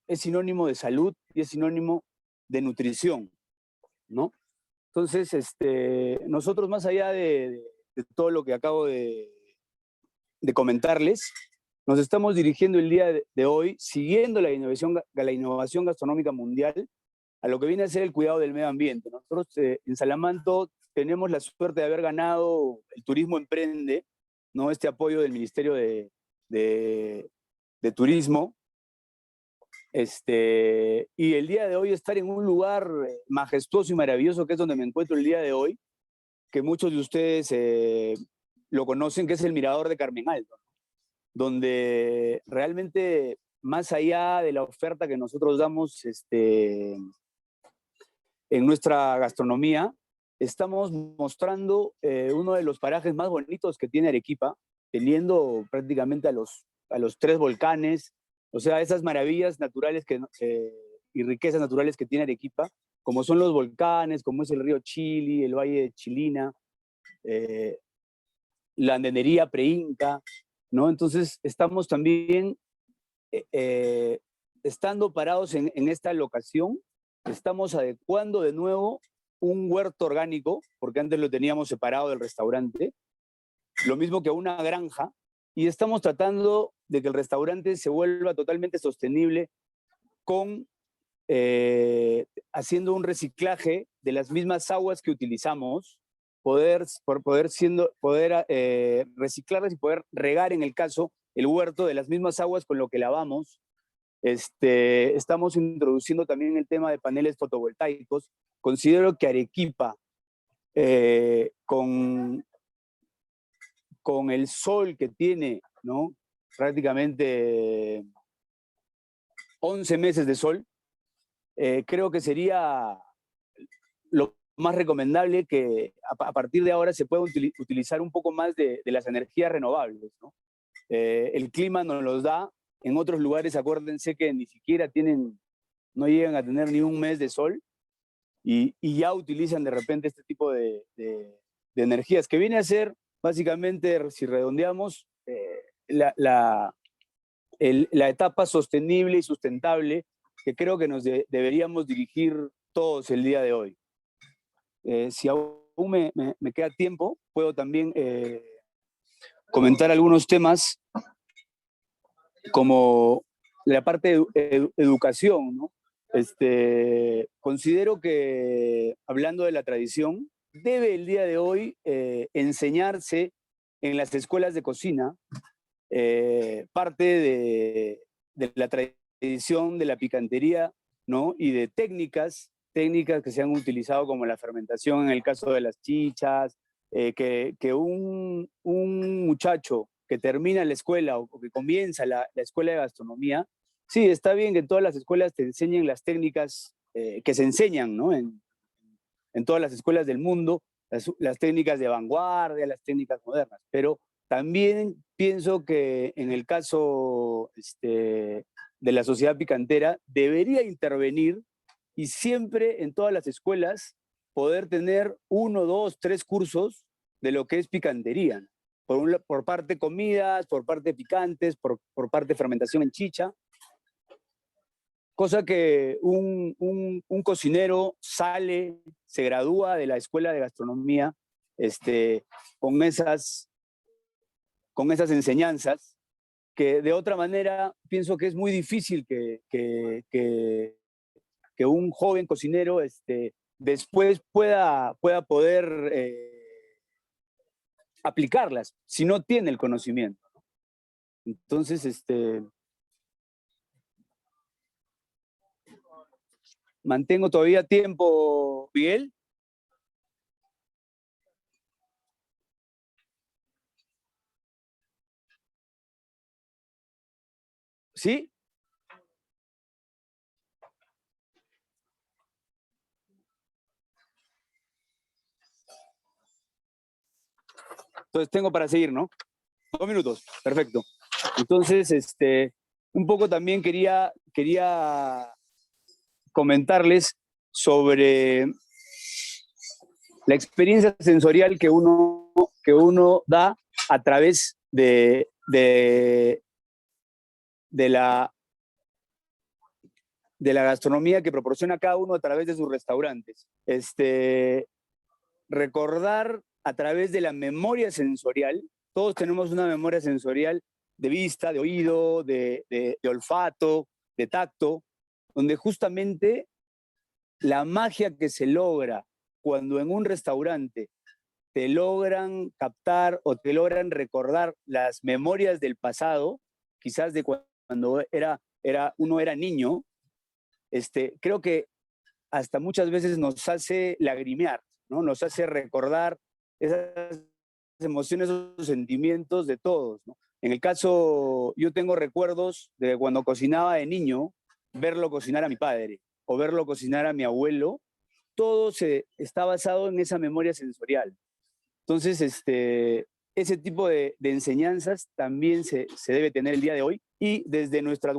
es sinónimo de salud y es sinónimo de nutrición, ¿no? Entonces, nosotros, más allá de todo lo que acabo de comentarles, nos estamos dirigiendo el día de hoy, siguiendo la innovación gastronómica mundial, a lo que viene a ser el cuidado del medio ambiente. Nosotros en Salamanto tenemos la suerte de haber ganado el Turismo Emprende, ¿no? Este apoyo del Ministerio de Turismo. Y el día de hoy estar en un lugar majestuoso y maravilloso, que es donde me encuentro el día de hoy, que muchos de ustedes lo conocen, que es el Mirador de Carmen Alto, ¿no? Donde realmente, más allá de la oferta que nosotros damos en nuestra gastronomía, estamos mostrando uno de los parajes más bonitos que tiene Arequipa, teniendo prácticamente a los 3 volcanes, o sea, esas maravillas naturales y riquezas naturales que tiene Arequipa, como son los volcanes, como es el río Chili, el Valle de Chilina, la andenería preinca, ¿no? Entonces, estamos también, estando parados en esta locación, estamos adecuando de nuevo un huerto orgánico, porque antes lo teníamos separado del restaurante, lo mismo que una granja, y estamos tratando de que el restaurante se vuelva totalmente sostenible haciendo un reciclaje de las mismas aguas que utilizamos, poder reciclarlas y poder regar, en el caso, el huerto de las mismas aguas con lo que lavamos. Estamos introduciendo también el tema de paneles fotovoltaicos. Considero que Arequipa, con con el sol que tiene, ¿no? Prácticamente 11 meses de sol, creo que sería lo más recomendable que a partir de ahora se pueda utilizar un poco más de las energías renovables, ¿no? El clima nos los da. En otros lugares, acuérdense que ni siquiera no llegan a tener ni un mes de sol y ya utilizan de repente este tipo de energías, que viene a ser básicamente, si redondeamos, la etapa sostenible y sustentable que creo que nos deberíamos dirigir todos el día de hoy. Si aún me queda tiempo, puedo también comentar algunos temas como la parte de educación, ¿no? Considero que, hablando de la tradición, debe el día de hoy enseñarse en las escuelas de cocina parte de la tradición de la picantería, ¿no? Y de técnicas que se han utilizado como la fermentación en el caso de las chichas, que un muchacho que termina la escuela o que comienza la escuela de gastronomía, sí, está bien que en todas las escuelas te enseñen las técnicas que se enseñan, ¿no? En todas las escuelas del mundo, las técnicas de vanguardia, las técnicas modernas, pero también pienso que en el caso de la sociedad picantera debería intervenir y siempre en todas las escuelas poder tener 1, 2, 3 cursos de lo que es picantería, ¿no? Por parte comidas, por parte picantes, por parte con en chicha, cosa que un cocinero sale, se gradúa de la escuela de gastronomía con esas enseñanzas, que de otra manera pienso que es muy difícil que un joven cocinero después pueda poder aplicarlas si no tiene el conocimiento. Entonces, mantengo todavía tiempo, Miguel. ¿Sí? Entonces tengo para seguir, ¿no? 2 minutos, perfecto. Entonces, un poco también quería comentarles sobre la experiencia sensorial que uno da a través de la gastronomía que proporciona cada uno a través de sus restaurantes. Recordar a través de la memoria sensorial. Todos tenemos una memoria sensorial de vista, de oído, de olfato, de tacto, donde justamente la magia que se logra cuando en un restaurante te logran captar o te logran recordar las memorias del pasado, quizás de cuando uno era niño, creo que hasta muchas veces nos hace lagrimear, ¿no? Nos hace recordar esas emociones, esos sentimientos de todos, ¿no? En el caso, yo tengo recuerdos de cuando cocinaba de niño, verlo cocinar a mi padre o verlo cocinar a mi abuelo, todo está basado en esa memoria sensorial. Entonces, ese tipo de enseñanzas también se debe tener el día de hoy, y desde nuestras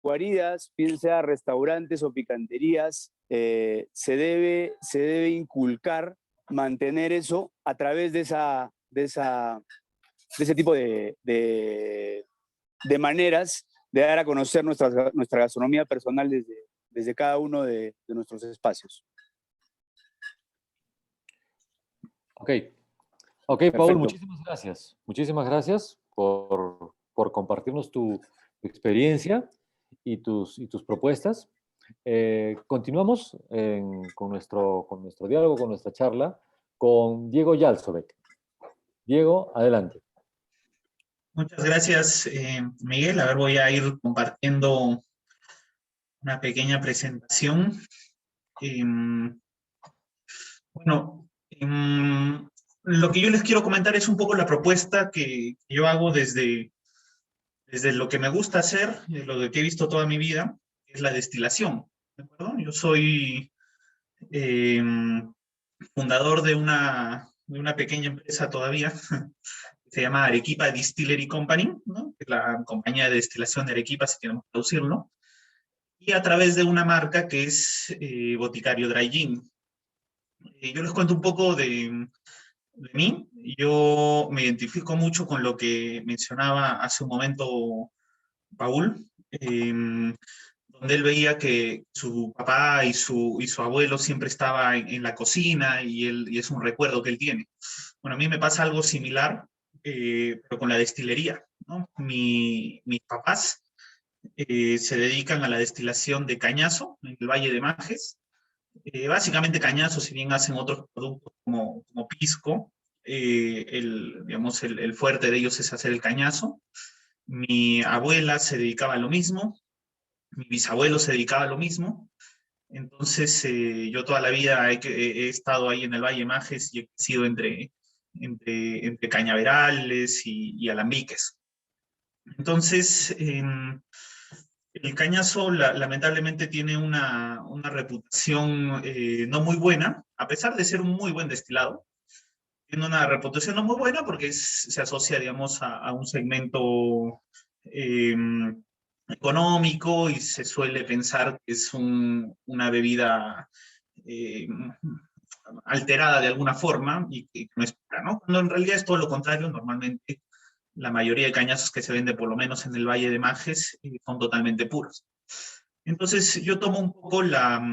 guaridas, bien sea restaurantes o picanterías, se debe inculcar, mantener eso a través de ese tipo de maneras de dar a conocer nuestra gastronomía personal desde cada uno de nuestros espacios. Ok, Paul, muchísimas gracias. Muchísimas gracias por compartirnos tu experiencia y tus propuestas. Continuamos con nuestro diálogo, con nuestra charla, con Diego Yalzovek. Diego, adelante. Muchas gracias, Miguel. A ver, voy a ir compartiendo una pequeña presentación. Bueno, lo que yo les quiero comentar es un poco la propuesta que yo hago desde lo que me gusta hacer, lo que he visto toda mi vida, es la destilación. ¿De acuerdo? Yo soy eh, fundador de una pequeña empresa todavía, que se llama Arequipa Distillery Company, ¿no? Que es la compañía de destilación de Arequipa, si queremos traducirlo, y a través de una marca que es Boticario Dry Gin. Yo les cuento un poco de mí. Yo me identifico mucho con lo que mencionaba hace un momento Paul, donde él veía que su papá y su abuelo siempre estaba en la cocina y es un recuerdo que él tiene. Bueno, a mí me pasa algo similar, pero con la destilería, ¿no? Mis papás se dedican a la destilación de cañazo en el Valle de Majes. Básicamente cañazo, si bien hacen otros productos como pisco, digamos, el fuerte de ellos es hacer el cañazo. Mi abuela se dedicaba a lo mismo, mi bisabuelo se dedicaba a lo mismo. Entonces, yo toda la vida he estado ahí en el Valle Majes y he crecido entre cañaverales y alambiques. Entonces, el cañazo lamentablemente tiene una reputación no muy buena, a pesar de ser un muy buen destilado. Tiene una reputación no muy buena porque se asocia, digamos, a un segmento eh, económico y se suele pensar que es una bebida eh, alterada de alguuna forma y que no es pura, ¿no? Cuando en realidad es todo lo contrario. Normalmente la mayoría de cañazos que se vende, por lo menos en el Valle de Majes, son totalmente puros. Entonces yo tomo un poco la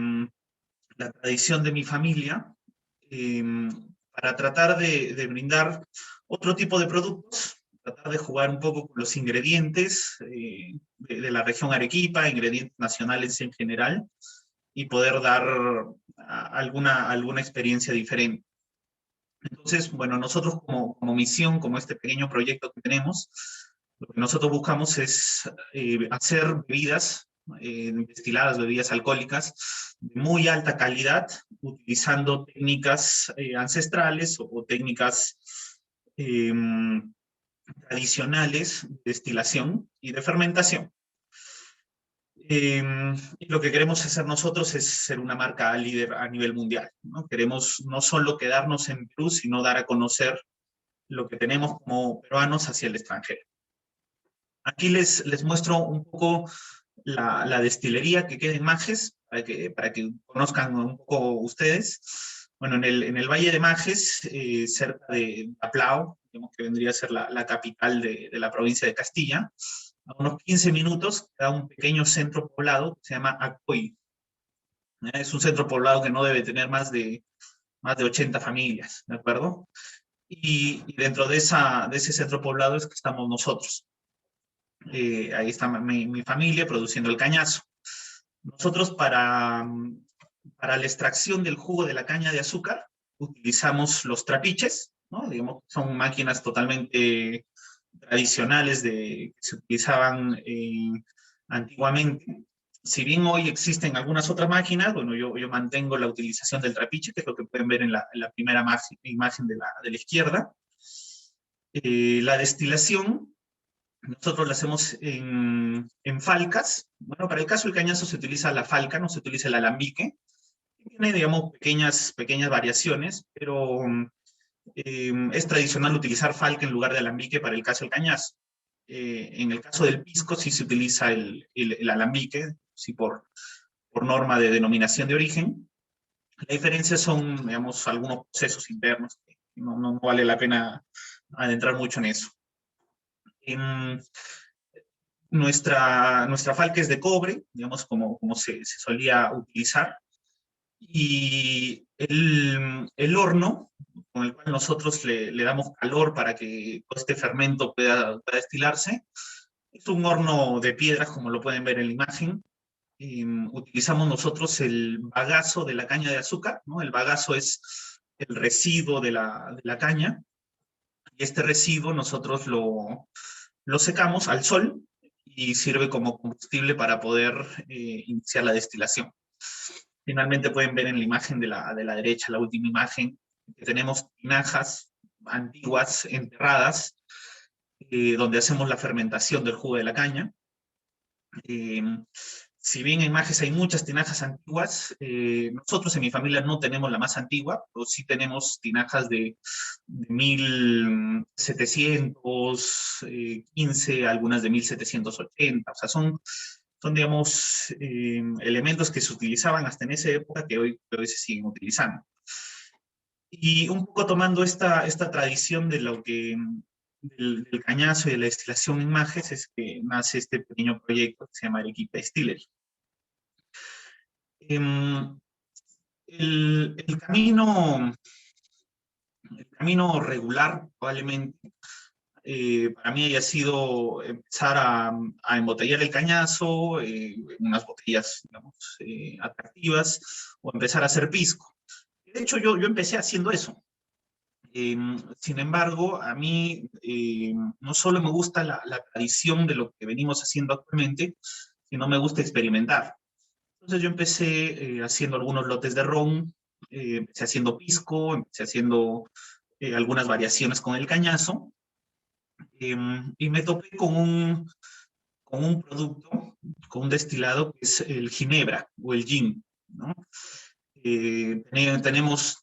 tradición de mi familia eh, para tratar de brindar otro tipo de productos, tratar de jugar un poco con los ingredientes de la región Arequipa, ingredientes nacionales en general, y poder dar alguna experiencia diferente. Entonces, bueno, nosotros como misión, como este pequeño proyecto que tenemos, lo que nosotros buscamos es hacer bebidas destiladas, bebidas alcohólicas de muy alta calidad, utilizando técnicas ancestrales o técnicas eh, tradicionales de destilación y de fermentación. Y lo que queremos hacer nosotros es ser una marca líder a nivel mundial, ¿no? Queremos no solo quedarnos en Perú, sino dar a conocer lo que tenemos como peruanos hacia el extranjero. Aquí les muestro un poco la destilería que queda en Majes, para que conozcan un poco ustedes. Bueno, en el Valle de Majes, cerca de Aplao, digamos que vendría a ser la capital de la provincia de Castilla, a unos 15 minutos queda un pequeño centro poblado que se llama Acoy. Es un centro poblado que no debe tener más de 80 familias, ¿de acuerdo? Y dentro de ese centro poblado es que estamos nosotros. Ahí está mi familia produciendo el cañazo. Nosotros para la extracción del jugo de la caña de azúcar utilizamos los trapiches, ¿no? Digamos, son máquinas totalmente tradicionales que se utilizaban antiguamente. Si bien hoy existen algunas otras máquinas, bueno, yo mantengo la utilización del trapiche, que es lo que pueden ver en la primera imagen de la izquierda. La destilación nosotros la hacemos en falcas. Bueno, para el caso del cañazo se utiliza la falca, no se utiliza el alambique. Tiene, digamos, pequeñas variaciones, pero es tradicional utilizar falca en lugar de alambique para el caso del cañazo. En el caso del pisco sí se utiliza el alambique, sí por norma de denominación de origen. La diferencia son, digamos, algunos procesos internos, que no vale la pena adentrar mucho en eso. Nuestra falca es de cobre, digamos, como se solía utilizar, y el horno con el cual nosotros le damos calor para que todo este fermento pueda destilarse, es un horno de piedras, como lo pueden ver en la imagen. Utilizamos nosotros el bagazo de la caña de azúcar, ¿no? El bagazo es el residuo de la caña, y este residuo nosotros lo secamos al sol y sirve como combustible para poder iniciar la destilación. Finalmente pueden ver en la imagen de la derecha, la última imagen, que tenemos tinajas antiguas, enterradas, donde hacemos la fermentación del jugo de la caña. Si bien en Majes hay muchas tinajas antiguas, nosotros en mi familia no tenemos la más antigua, pero sí tenemos tinajas de 1715, algunas de 1780, o sea, son digamos, elementos que se utilizaban hasta en esa época que hoy se siguen utilizando. Y un poco tomando esta tradición de lo que del cañazo y de la destilación en Majes es que nace este pequeño proyecto que se llama Arequipa Distillery. El camino regular probablemente para mí haya sido empezar a embotellar el cañazo, unas botellas, digamos, atractivas, o empezar a hacer pisco. De hecho, yo empecé haciendo eso. Sin embargo, a mí no solo me gusta la tradición de lo que venimos haciendo actualmente, sino me gusta experimentar. Entonces yo empecé haciendo algunos lotes de ron, empecé haciendo pisco, empecé haciendo algunas variaciones con el cañazo, y me topé con un producto, con un destilado que es el ginebra o el gin, ¿no? Teníamos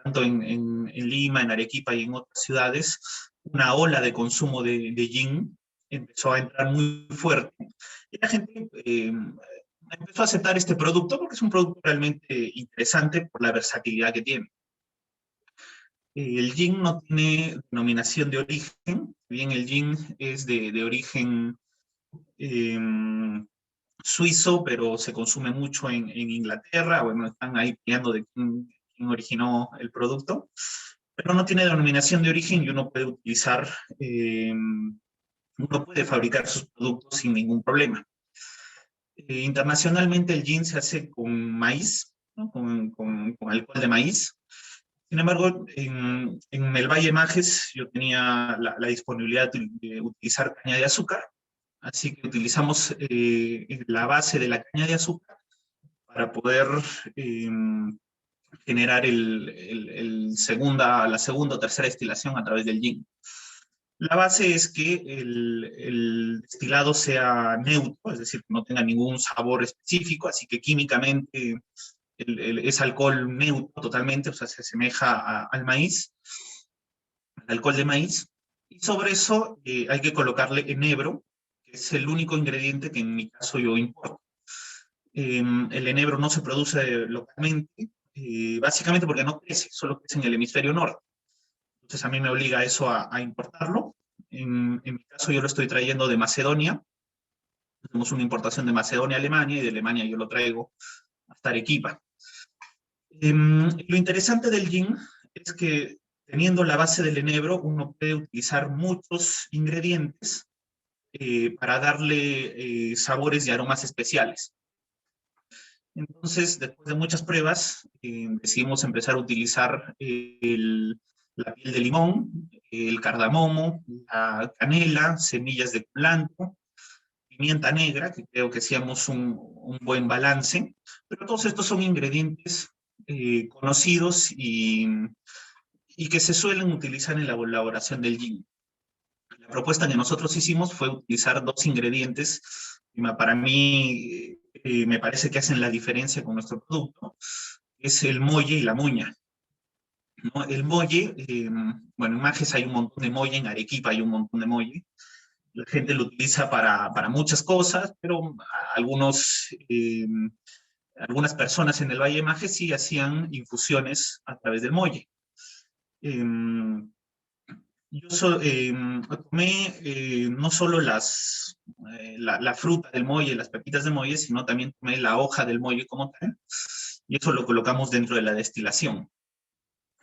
tanto en Lima, en Arequipa y en otras ciudades, una ola de consumo de gin, empezó a entrar muy fuerte. Y la gente empezó a aceptar este producto porque es un producto realmente interesante por la versatilidad que tiene. El gin no tiene denominación de origen, bien el gin es de origen suizo, pero se consume mucho en Inglaterra. Bueno, están ahí peleando de quién originó el producto, pero no tiene denominación de origen y uno puede utilizar, uno puede fabricar sus productos sin ningún problema. Internacionalmente el gin se hace con maíz, ¿no? con alcohol de maíz. Sin embargo, en el Valle Majes yo tenía la disponibilidad de utilizar caña de azúcar, así que utilizamos la base de la caña de azúcar para poder generar la segunda o tercera destilación a través del gin. La base es que el destilado sea neutro, es decir, que no tenga ningún sabor específico, así que químicamente es alcohol neutro totalmente, o sea, se asemeja al maíz, al alcohol de maíz, y sobre eso hay que colocarle enebro, que es el único ingrediente que en mi caso yo importo. El enebro no se produce localmente, básicamente porque no crece, solo crece en el hemisferio norte. Entonces a mí me obliga eso a importarlo. En mi caso yo lo estoy trayendo de Macedonia. Tenemos una importación de Macedonia a Alemania y de Alemania yo lo traigo hasta Arequipa. Lo interesante del gin es que teniendo la base del enebro uno puede utilizar muchos ingredientes para darle sabores y aromas especiales. Entonces, después de muchas pruebas, decidimos empezar a utilizar la piel de limón, el cardamomo, la canela, semillas de culantro, pimienta negra, que creo que hacíamos un buen balance, pero todos estos son ingredientes conocidos y que se suelen utilizar en la elaboración del gin. La propuesta que nosotros hicimos fue utilizar dos ingredientes que para mí me parece que hacen la diferencia con nuestro producto, es el molle y la muña, ¿no? El molle, bueno, en Majes hay un montón de molle, en Arequipa hay un montón de molle. La gente lo utiliza para muchas cosas, pero algunas personas en el Valle de Majes sí hacían infusiones a través del molle. Yo tomé no solo la fruta del molle, las pepitas de molle, sino también tomé la hoja del molle como tal, y eso lo colocamos dentro de la destilación.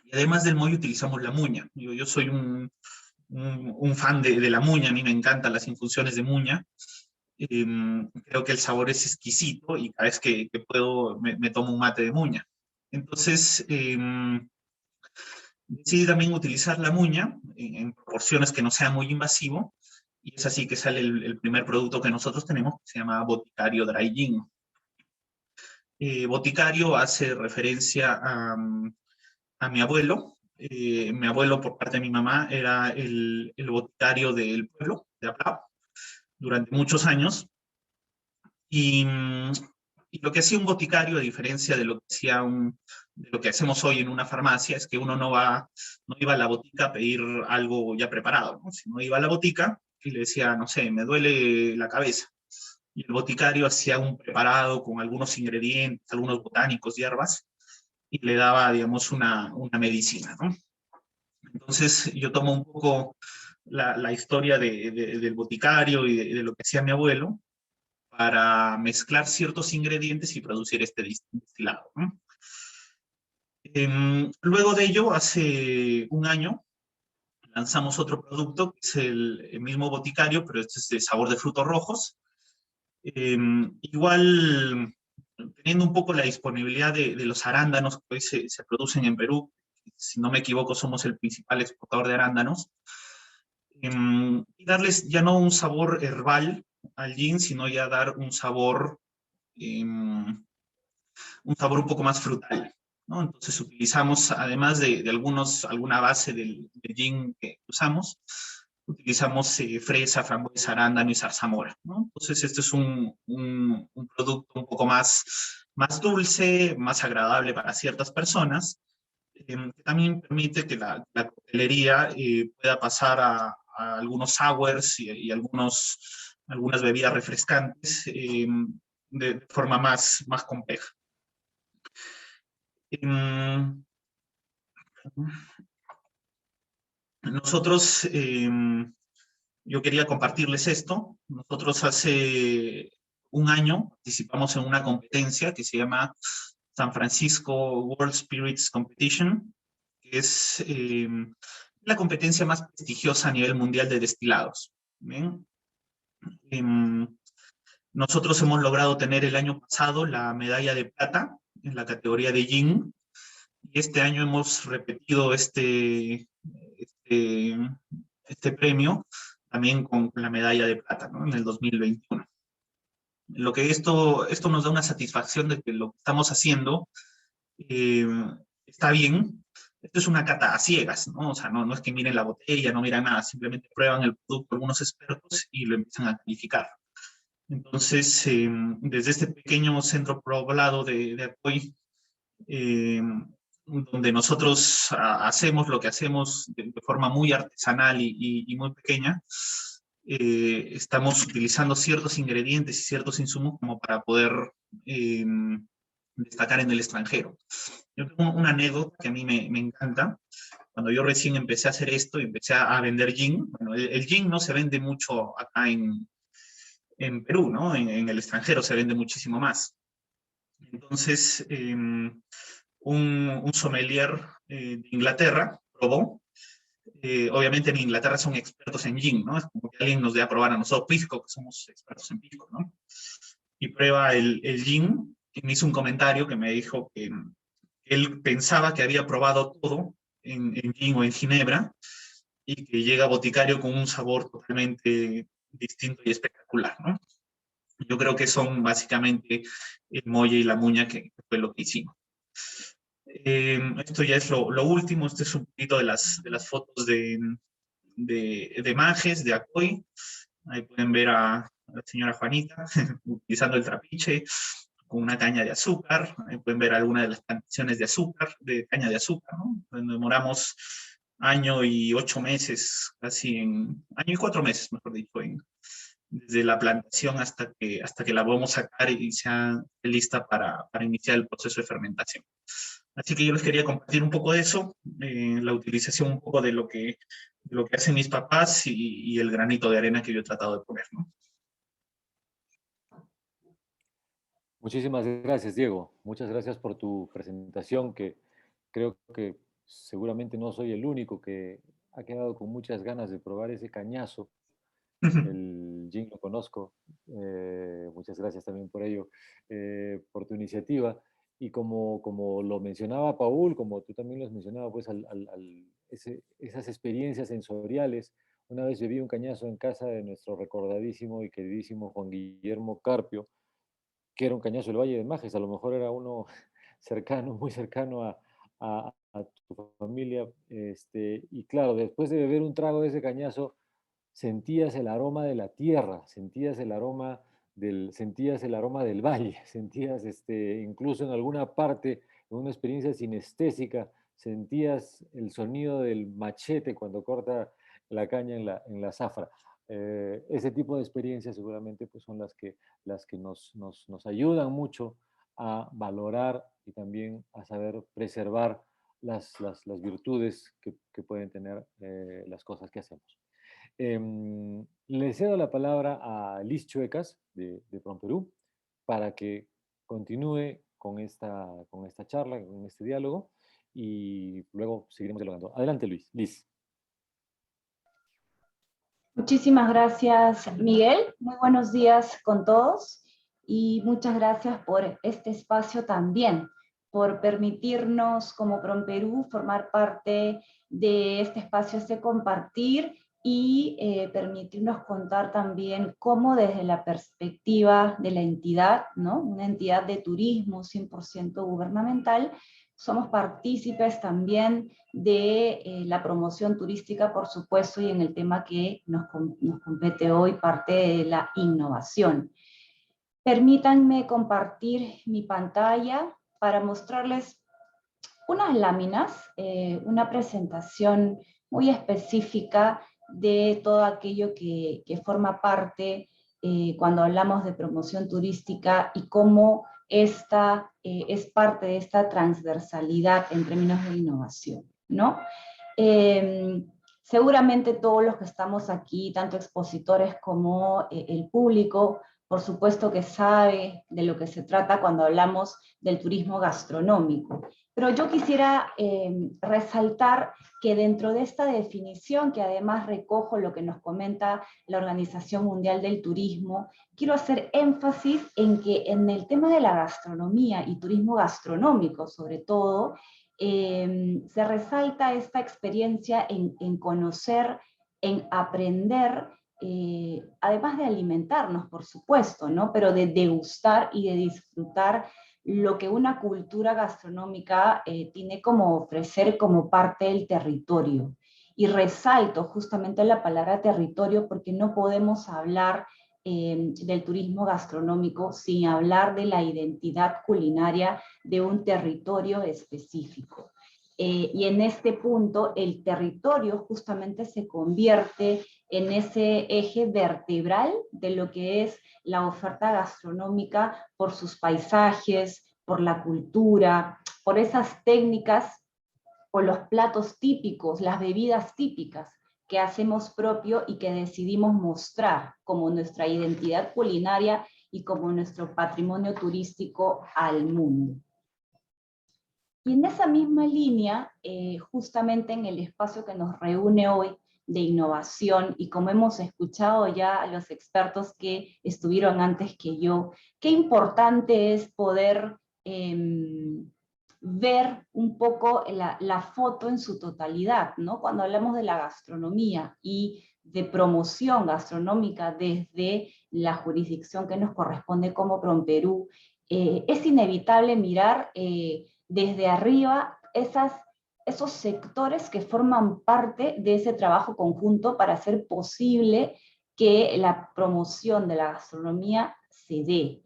Y además del molle utilizamos la muña. Yo soy un fan de la muña, a mí me encantan las infusiones de muña. Creo que el sabor es exquisito y cada vez que puedo me tomo un mate de muña. Entonces, decidí también utilizar la muña en proporciones que no sean muy invasivo, y es así que sale el primer producto que nosotros tenemos, que se llama Boticario Dry Gin. Boticario hace referencia a mi abuelo, Mi abuelo, por parte de mi mamá, era el boticario del pueblo, de Aplao, durante muchos años. Y, y lo que hacía un boticario, a diferencia de lo que de lo que hacemos hoy en una farmacia, es que uno no iba a la botica a pedir algo ya preparado, ¿no? Sino iba a la botica y le decía, no sé, me duele la cabeza. Y el boticario hacía un preparado con algunos ingredientes, algunos botánicos, hierbas, y le daba, digamos, una medicina, ¿no? Entonces yo tomo un poco la historia del boticario y de lo que hacía mi abuelo para mezclar ciertos ingredientes y producir este destilado, ¿no? Luego de ello, hace un año, lanzamos otro producto, que es el mismo boticario, pero este es de sabor de frutos rojos. Igual, teniendo un poco la disponibilidad de los arándanos que hoy se producen en Perú, si no me equivoco, somos el principal exportador de arándanos, y darles ya no un sabor herbal al gin, sino ya dar un sabor un poco más frutal, ¿no? Entonces utilizamos, además de alguna base del gin que usamos, utilizamos fresa, frambuesa, arándano y zarzamora, ¿no? Entonces este es un producto un poco más dulce, más agradable para ciertas personas, que también permite que la coctelería pueda pasar a algunos sours y algunas bebidas refrescantes de forma más compleja. Em, Nosotros, yo quería compartirles esto. Nosotros hace un año participamos en una competencia que se llama San Francisco World Spirits Competition, que es la competencia más prestigiosa a nivel mundial de destilados. ¿Bien? Em, Nosotros hemos logrado tener el año pasado la medalla de plata en la categoría de gin, y este año hemos repetido este, este premio también con la medalla de plata, ¿no? En el 2021. Lo que esto nos da una satisfacción de que lo que estamos haciendo eh, está bien. Esto es una cata a ciegas, ¿no? O sea, no es que miren la botella, no miran nada, simplemente prueban el producto algunos expertos y lo empiezan a calificar. Entonces, desde este pequeño centro poblado de Acoy, eh, donde nosotros hacemos lo que hacemos de forma muy artesanal y muy pequeña, estamos utilizando ciertos ingredientes y ciertos insumos como para poder eh, destacar en el extranjero. Yo tengo una anécdota que a mí me encanta. Cuando yo recién empecé a hacer esto y empecé a vender gin, bueno, el gin no se vende mucho acá en Perú, ¿no? En el extranjero se vende muchísimo más. Entonces, un sommelier de Inglaterra probó. Obviamente en Inglaterra son expertos en gin, ¿no? Es como que alguien nos dé a probar a nosotros pisco, que somos expertos en pisco, ¿no? Y prueba el gin y me hizo un comentario que me dijo que él pensaba que había probado todo en gin o en ginebra y que llega boticario con un sabor totalmente distinto y espectacular, ¿no? Yo creo que son básicamente el molle y la muña que fue lo que hicimos. Esto ya es lo último, este es un poquito de las fotos de Majes, de Acoy. Ahí pueden ver a la señora Juanita utilizando el trapiche con una caña de azúcar. Ahí pueden ver algunas de las plantaciones de azúcar, de caña de azúcar, ¿no? Donde demoramos año y 8 meses, año y 4 meses, mejor dicho, desde la plantación hasta que la podemos sacar y sea lista para iniciar el proceso de fermentación. Así que yo les quería compartir un poco de eso, la utilización un poco de lo que hacen mis papás y el granito de arena que yo he tratado de poner, ¿no? Muchísimas gracias, Diego. Muchas gracias por tu presentación, que creo que seguramente no soy el único que ha quedado con muchas ganas de probar ese cañazo. El gin lo conozco. Muchas gracias también por ello, por tu iniciativa. Y como lo mencionaba Paul, como tú también lo has mencionado, pues esas experiencias sensoriales. Una vez viví un cañazo en casa de nuestro recordadísimo y queridísimo Juan Guillermo Carpio, que era un cañazo del Valle de Majes, a lo mejor era uno cercano, muy cercano a tu familia, Y claro, después de beber un trago de ese cañazo, sentías el aroma de la tierra, sentías el aroma del valle, sentías incluso en alguna parte, en una experiencia sinestésica, sentías el sonido del machete cuando corta la caña en la zafra. Ese tipo de experiencias seguramente pues, son las que nos ayudan mucho a valorar y también a saber preservar las virtudes que pueden tener las cosas que hacemos. Le cedo la palabra a Liz Chuecas de PROMPERÚ para que continúe con esta charla, con este diálogo, y luego seguiremos dialogando. Adelante, Liz. Muchísimas gracias, Miguel. Muy buenos días con todos y muchas gracias por este espacio también, por permitirnos como PROMPERÚ formar parte de este espacio de compartir y permitirnos contar también cómo desde la perspectiva de la entidad, ¿no? Una entidad de turismo 100% gubernamental, somos partícipes también de la promoción turística, por supuesto, y en el tema que nos compete hoy, parte de la innovación. Permítanme compartir mi pantalla para mostrarles unas láminas, una presentación muy específica de todo aquello que forma parte cuando hablamos de promoción turística y cómo esta es parte de esta transversalidad en términos de innovación, ¿no? Seguramente todos los que estamos aquí, tanto expositores como el público, por supuesto que sabe de lo que se trata cuando hablamos del turismo gastronómico. Pero yo quisiera resaltar que dentro de esta definición, que además recojo lo que nos comenta la Organización Mundial del Turismo, quiero hacer énfasis en que en el tema de la gastronomía y turismo gastronómico, sobre todo, se resalta esta experiencia en conocer, en aprender, además de alimentarnos, por supuesto, ¿no? Pero de degustar y de disfrutar lo que una cultura gastronómica tiene como ofrecer como parte del territorio. Y resalto justamente la palabra territorio porque no podemos hablar del turismo gastronómico sin hablar de la identidad culinaria de un territorio específico. Y en este punto el territorio justamente se convierte en ese eje vertebral de lo que es la oferta gastronómica por sus paisajes, por la cultura, por esas técnicas o los platos típicos, las bebidas típicas que hacemos propio y que decidimos mostrar como nuestra identidad culinaria y como nuestro patrimonio turístico al mundo. Y en esa misma línea, justamente en el espacio que nos reúne hoy de innovación, y como hemos escuchado ya a los expertos que estuvieron antes que yo, qué importante es poder ver un poco la foto en su totalidad, ¿no? Cuando hablamos de la gastronomía y de promoción gastronómica desde la jurisdicción que nos corresponde como PROMPERÚ, es inevitable mirar desde arriba esos sectores que forman parte de ese trabajo conjunto para hacer posible que la promoción de la gastronomía se dé.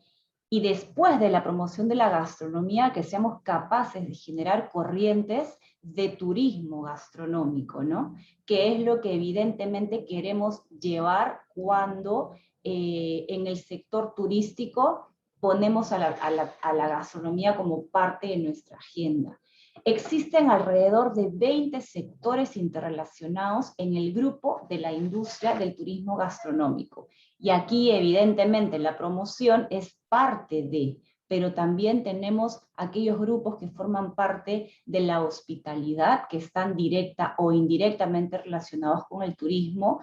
Y después de la promoción de la gastronomía, que seamos capaces de generar corrientes de turismo gastronómico, ¿no? Que es lo que evidentemente queremos llevar cuando en el sector turístico ponemos a la gastronomía como parte de nuestra agenda. Existen alrededor de 20 sectores interrelacionados en el grupo de la industria del turismo gastronómico. Y aquí, evidentemente, la promoción es parte de, pero también tenemos aquellos grupos que forman parte de la hospitalidad, que están directa o indirectamente relacionados con el turismo,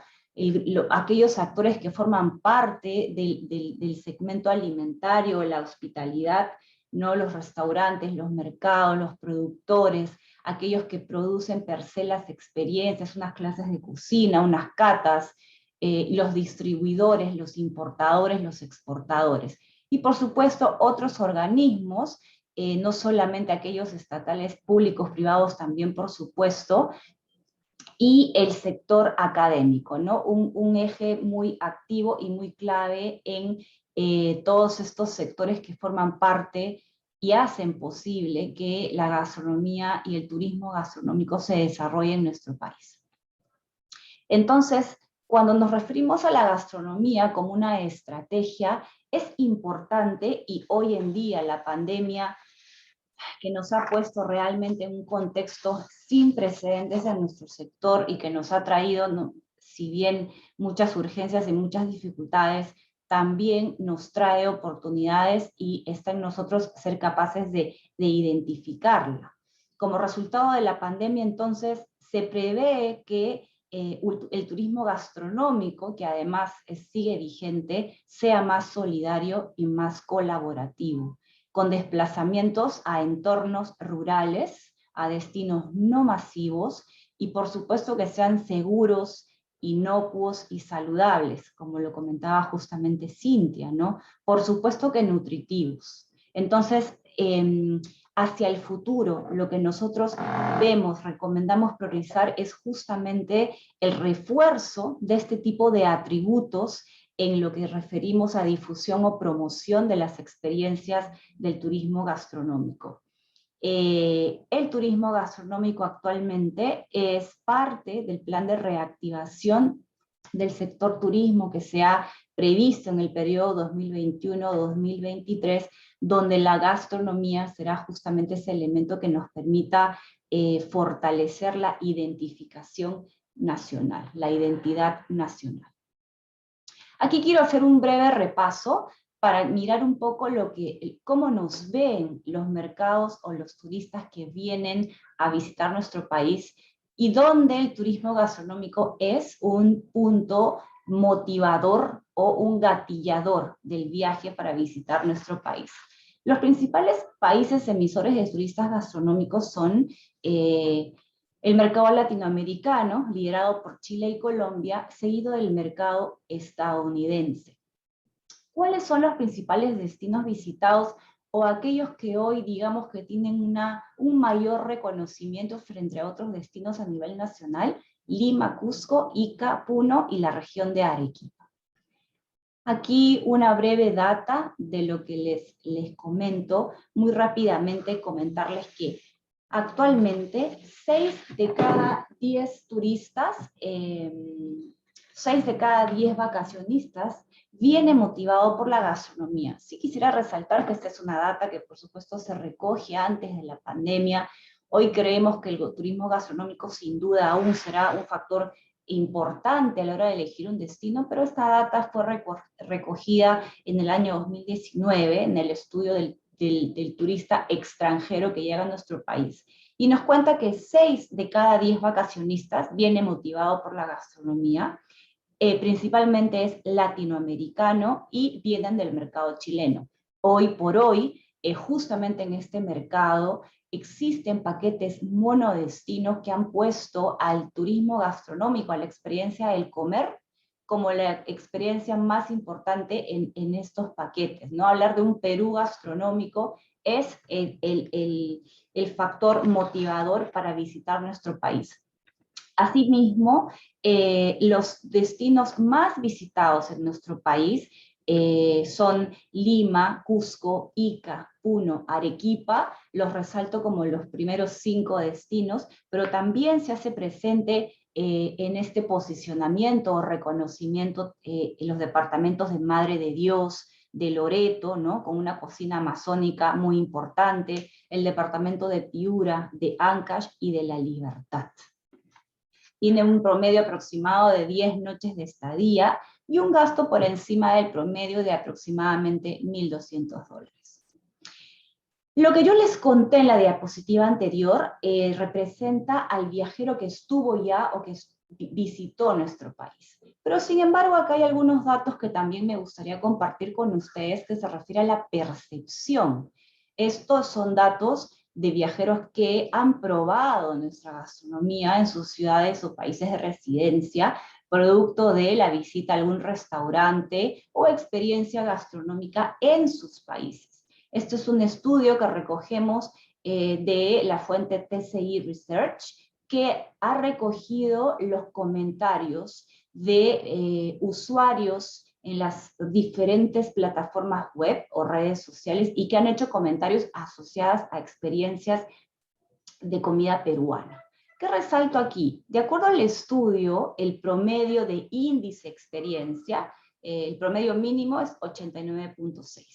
aquellos actores que forman parte del segmento alimentario, la hospitalidad, ¿no? Los restaurantes, los mercados, los productores, aquellos que producen per se las experiencias, unas clases de cocina, unas catas, los distribuidores, los importadores, los exportadores. Y por supuesto otros organismos, no solamente aquellos estatales, públicos, privados también por supuesto, y el sector académico, ¿no? Un eje muy activo y muy clave en todos estos sectores que forman parte y hacen posible que la gastronomía y el turismo gastronómico se desarrollen en nuestro país. Entonces, cuando nos referimos a la gastronomía como una estrategia, es importante, y hoy en día la pandemia que nos ha puesto realmente en un contexto sin precedentes en nuestro sector y que nos ha traído, no, si bien muchas urgencias y muchas dificultades, también nos trae oportunidades y está en nosotros ser capaces de identificarla. Como resultado de la pandemia, entonces, se prevé que el turismo gastronómico, que además sigue vigente, sea más solidario y más colaborativo, con desplazamientos a entornos rurales, a destinos no masivos, y por supuesto que sean seguros, inocuos y saludables, como lo comentaba justamente Cintia, ¿no? Por supuesto que nutritivos. Entonces, hacia el futuro, lo que nosotros vemos, recomendamos priorizar es justamente el refuerzo de este tipo de atributos en lo que referimos a difusión o promoción de las experiencias del turismo gastronómico. El turismo gastronómico actualmente es parte del plan de reactivación del sector turismo que se ha previsto en el periodo 2021-2023, donde la gastronomía será justamente ese elemento que nos permita fortalecer la identificación nacional, la identidad nacional. Aquí quiero hacer un breve repaso para mirar un poco cómo nos ven los mercados o los turistas que vienen a visitar nuestro país y dónde el turismo gastronómico es un punto motivador o un gatillador del viaje para visitar nuestro país. Los principales países emisores de turistas gastronómicos son el mercado latinoamericano, liderado por Chile y Colombia, seguido del mercado estadounidense. ¿Cuáles son los principales destinos visitados o aquellos que hoy digamos que tienen un mayor reconocimiento frente a otros destinos a nivel nacional? Lima, Cusco, Ica, Puno y la región de Arequipa. Aquí una breve data de lo que les comento, muy rápidamente comentarles que actualmente 6 de cada 10 turistas, 6 de cada 10 vacacionistas viene motivado por la gastronomía. Sí quisiera resaltar que esta es una data que por supuesto se recoge antes de la pandemia. Hoy creemos que el turismo gastronómico sin duda aún será un factor importante a la hora de elegir un destino, pero esta data fue recogida en el año 2019 en el estudio del turista extranjero que llega a nuestro país. Y nos cuenta que 6 de cada 10 vacacionistas viene motivado por la gastronomía, principalmente es latinoamericano y vienen del mercado chileno. Hoy por hoy, justamente en este mercado, existen paquetes monodestinos que han puesto al turismo gastronómico, a la experiencia del comer, como la experiencia más importante en estos paquetes, ¿no? Hablar de un Perú gastronómico es el factor motivador para visitar nuestro país. Asimismo, los destinos más visitados en nuestro país son Lima, Cusco, Ica, Puno, Arequipa. Los resalto como los primeros 5 destinos, pero también se hace presente en este posicionamiento o reconocimiento en los departamentos de Madre de Dios, de Loreto, ¿no? Con una cocina amazónica muy importante, el departamento de Piura, de Ancash y de La Libertad. Tiene un promedio aproximado de 10 noches de estadía y un gasto por encima del promedio de aproximadamente $1.200. Lo que yo les conté en la diapositiva anterior representa al viajero que estuvo ya o que visitó nuestro país. Pero sin embargo, acá hay algunos datos que también me gustaría compartir con ustedes que se refiere a la percepción. Estos son datos de viajeros que han probado nuestra gastronomía en sus ciudades o países de residencia, producto de la visita a algún restaurante o experiencia gastronómica en sus países. Este es un estudio que recogemos de la fuente TCI Research que ha recogido los comentarios de usuarios en las diferentes plataformas web o redes sociales y que han hecho comentarios asociados a experiencias de comida peruana. ¿Qué resalto aquí? De acuerdo al estudio, el promedio de índice experiencia, el promedio mínimo es 89.6.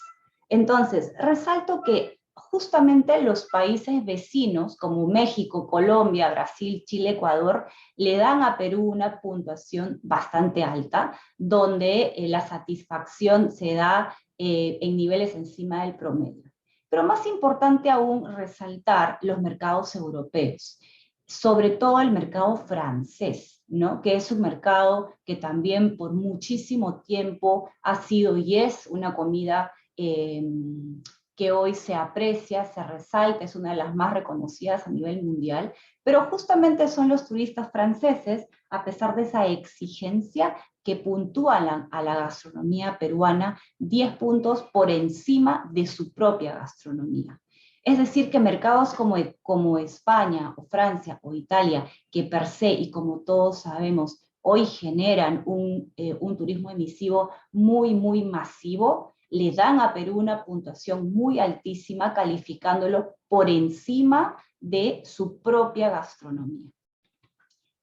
Entonces, resalto que justamente los países vecinos, como México, Colombia, Brasil, Chile, Ecuador, le dan a Perú una puntuación bastante alta, donde la satisfacción se da en niveles encima del promedio. Pero más importante aún resaltar los mercados europeos, sobre todo el mercado francés, ¿no? Que es un mercado que también por muchísimo tiempo ha sido y es una comida que hoy se aprecia, se resalta, es una de las más reconocidas a nivel mundial, pero justamente son los turistas franceses, a pesar de esa exigencia, que puntúan a la gastronomía peruana 10 puntos por encima de su propia gastronomía. Es decir, que mercados como España o Francia o Italia, que per se, y como todos sabemos, hoy generan un turismo emisivo muy, muy masivo, le dan a Perú una puntuación muy altísima, calificándolo por encima de su propia gastronomía.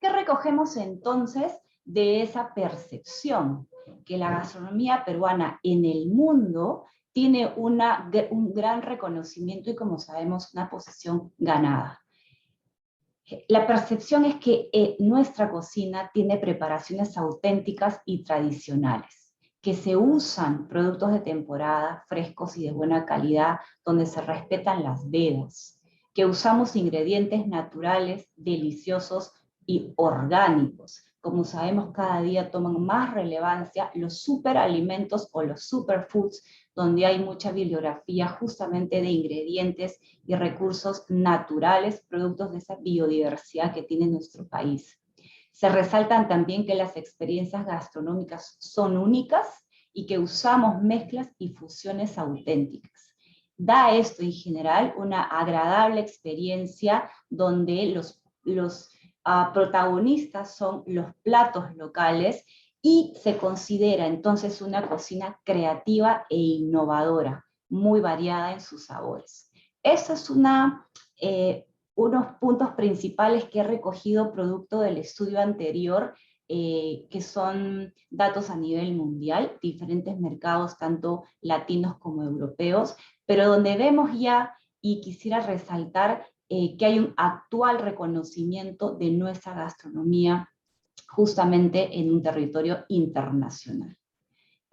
¿Qué recogemos entonces de esa percepción? Que la gastronomía peruana en el mundo tiene un gran reconocimiento y, como sabemos, una posición ganada. La percepción es que nuestra cocina tiene preparaciones auténticas y tradicionales, que se usan productos de temporada, frescos y de buena calidad, donde se respetan las vedas, que usamos ingredientes naturales, deliciosos y orgánicos. Como sabemos, cada día toman más relevancia los superalimentos o los superfoods, donde hay mucha bibliografía justamente de ingredientes y recursos naturales, productos de esa biodiversidad que tiene nuestro país. Se resaltan también que las experiencias gastronómicas son únicas y que usamos mezclas y fusiones auténticas. Da esto en general una agradable experiencia donde los protagonistas son los platos locales y se considera entonces una cocina creativa e innovadora, muy variada en sus sabores. Esos es unos puntos principales que he recogido producto del estudio anterior, que son datos a nivel mundial, diferentes mercados, tanto latinos como europeos, pero donde vemos ya, y quisiera resaltar, que hay un actual reconocimiento de nuestra gastronomía justamente en un territorio internacional.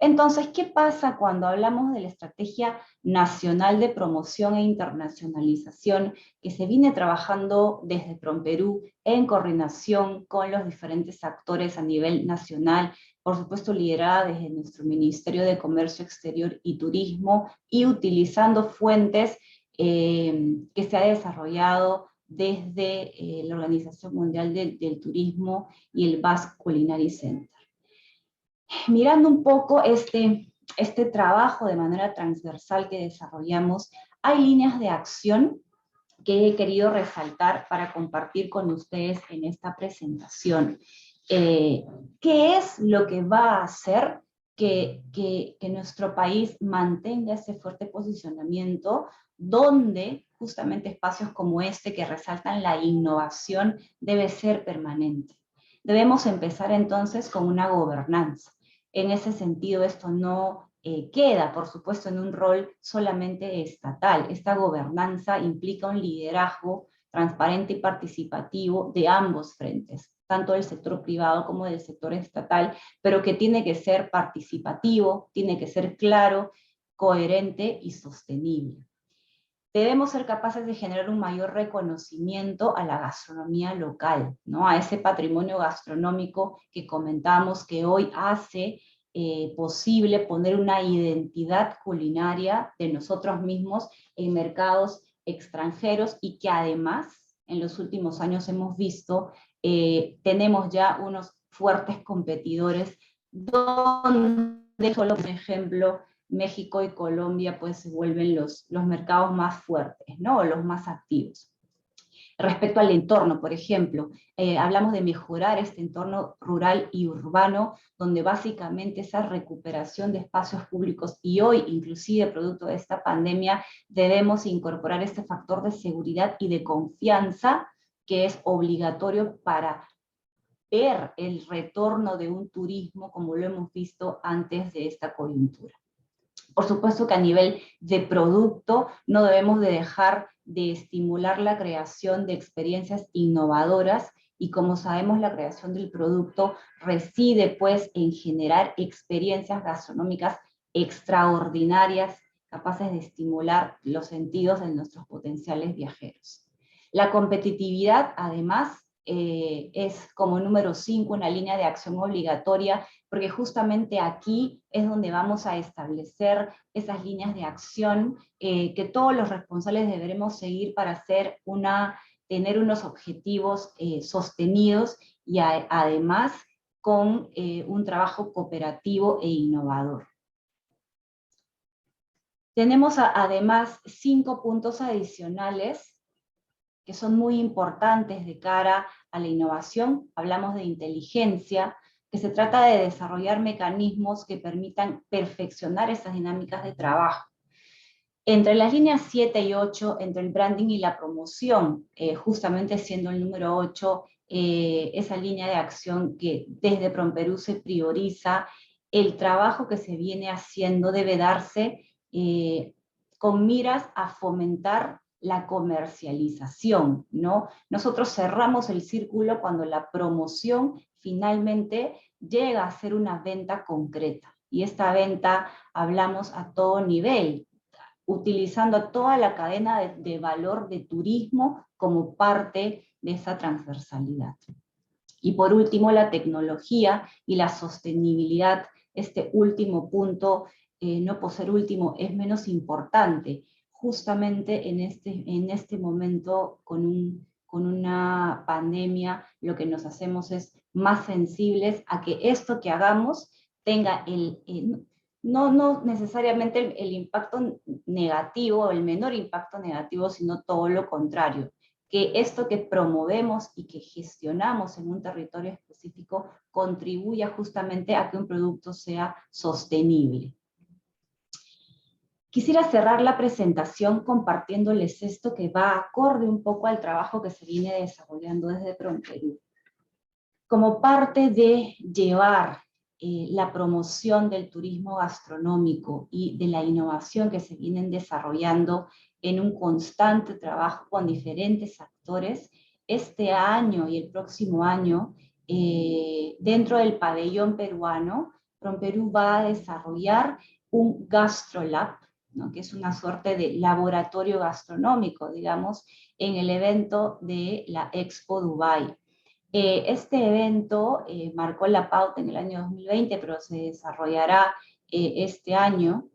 Entonces, ¿qué pasa cuando hablamos de la Estrategia Nacional de Promoción e Internacionalización que se viene trabajando desde PROMPERÚ en coordinación con los diferentes actores a nivel nacional, por supuesto liderada desde nuestro Ministerio de Comercio Exterior y Turismo y utilizando fuentes que se ha desarrollado desde la Organización Mundial del Turismo y el Basque Culinary Center? Mirando un poco este trabajo de manera transversal que desarrollamos, hay líneas de acción que he querido resaltar para compartir con ustedes en esta presentación. ¿Qué es lo que va a hacer que nuestro país mantenga ese fuerte posicionamiento, donde justamente espacios como este que resaltan la innovación debe ser permanente? Debemos empezar entonces con una gobernanza. En ese sentido, esto no queda, por supuesto, en un rol solamente estatal. Esta gobernanza implica un liderazgo transparente y participativo de ambos frentes, tanto del sector privado como del sector estatal, pero que tiene que ser participativo, tiene que ser claro, coherente y sostenible. Debemos ser capaces de generar un mayor reconocimiento a la gastronomía local, ¿no? A ese patrimonio gastronómico que comentamos que hoy hace posible poner una identidad culinaria de nosotros mismos en mercados extranjeros y que además en los últimos años hemos visto, tenemos ya unos fuertes competidores donde, solo por ejemplo, México y Colombia pues se vuelven los mercados más fuertes, ¿no? O los más activos. Respecto al entorno, por ejemplo, hablamos de mejorar este entorno rural y urbano, donde básicamente esa recuperación de espacios públicos, y hoy inclusive producto de esta pandemia, debemos incorporar este factor de seguridad y de confianza que es obligatorio para ver el retorno de un turismo como lo hemos visto antes de esta coyuntura. Por supuesto que a nivel de producto no debemos de dejar de estimular la creación de experiencias innovadoras, y como sabemos la creación del producto reside pues en generar experiencias gastronómicas extraordinarias capaces de estimular los sentidos de nuestros potenciales viajeros. La competitividad además es como número 5 una línea de acción obligatoria, porque justamente aquí es donde vamos a establecer esas líneas de acción que todos los responsables deberemos seguir para tener unos objetivos sostenidos y además con un trabajo cooperativo e innovador. Tenemos además 5 puntos adicionales que son muy importantes de cara a la innovación. Hablamos de inteligencia, que se trata de desarrollar mecanismos que permitan perfeccionar esas dinámicas de trabajo. Entre las líneas 7 y 8, entre el branding y la promoción, justamente siendo el número 8, esa línea de acción que desde PROMPERÚ se prioriza, el trabajo que se viene haciendo debe darse con miras a fomentar la comercialización, ¿no? Nosotros cerramos el círculo cuando la promoción finalmente llega a ser una venta concreta. Y esta venta hablamos a todo nivel, utilizando toda la cadena de valor de turismo como parte de esa transversalidad. Y por último, la tecnología y la sostenibilidad. Este último punto, no por ser último, es menos importante. Justamente en este momento, con una pandemia, lo que nos hacemos es más sensibles a que esto que hagamos tenga no necesariamente el impacto negativo, el menor impacto negativo, sino todo lo contrario, que esto que promovemos y que gestionamos en un territorio específico contribuya justamente a que un producto sea sostenible. Quisiera cerrar la presentación compartiéndoles esto que va acorde un poco al trabajo que se viene desarrollando desde PROMPERÚ. Como parte de llevar la promoción del turismo gastronómico y de la innovación que se vienen desarrollando en un constante trabajo con diferentes actores, este año y el próximo año, dentro del pabellón peruano, PROMPERÚ va a desarrollar un GastroLab, ¿no? Que es una suerte de laboratorio gastronómico, digamos, en el evento de la Expo Dubai. Este evento marcó la pauta en el año 2020, pero se desarrollará este año,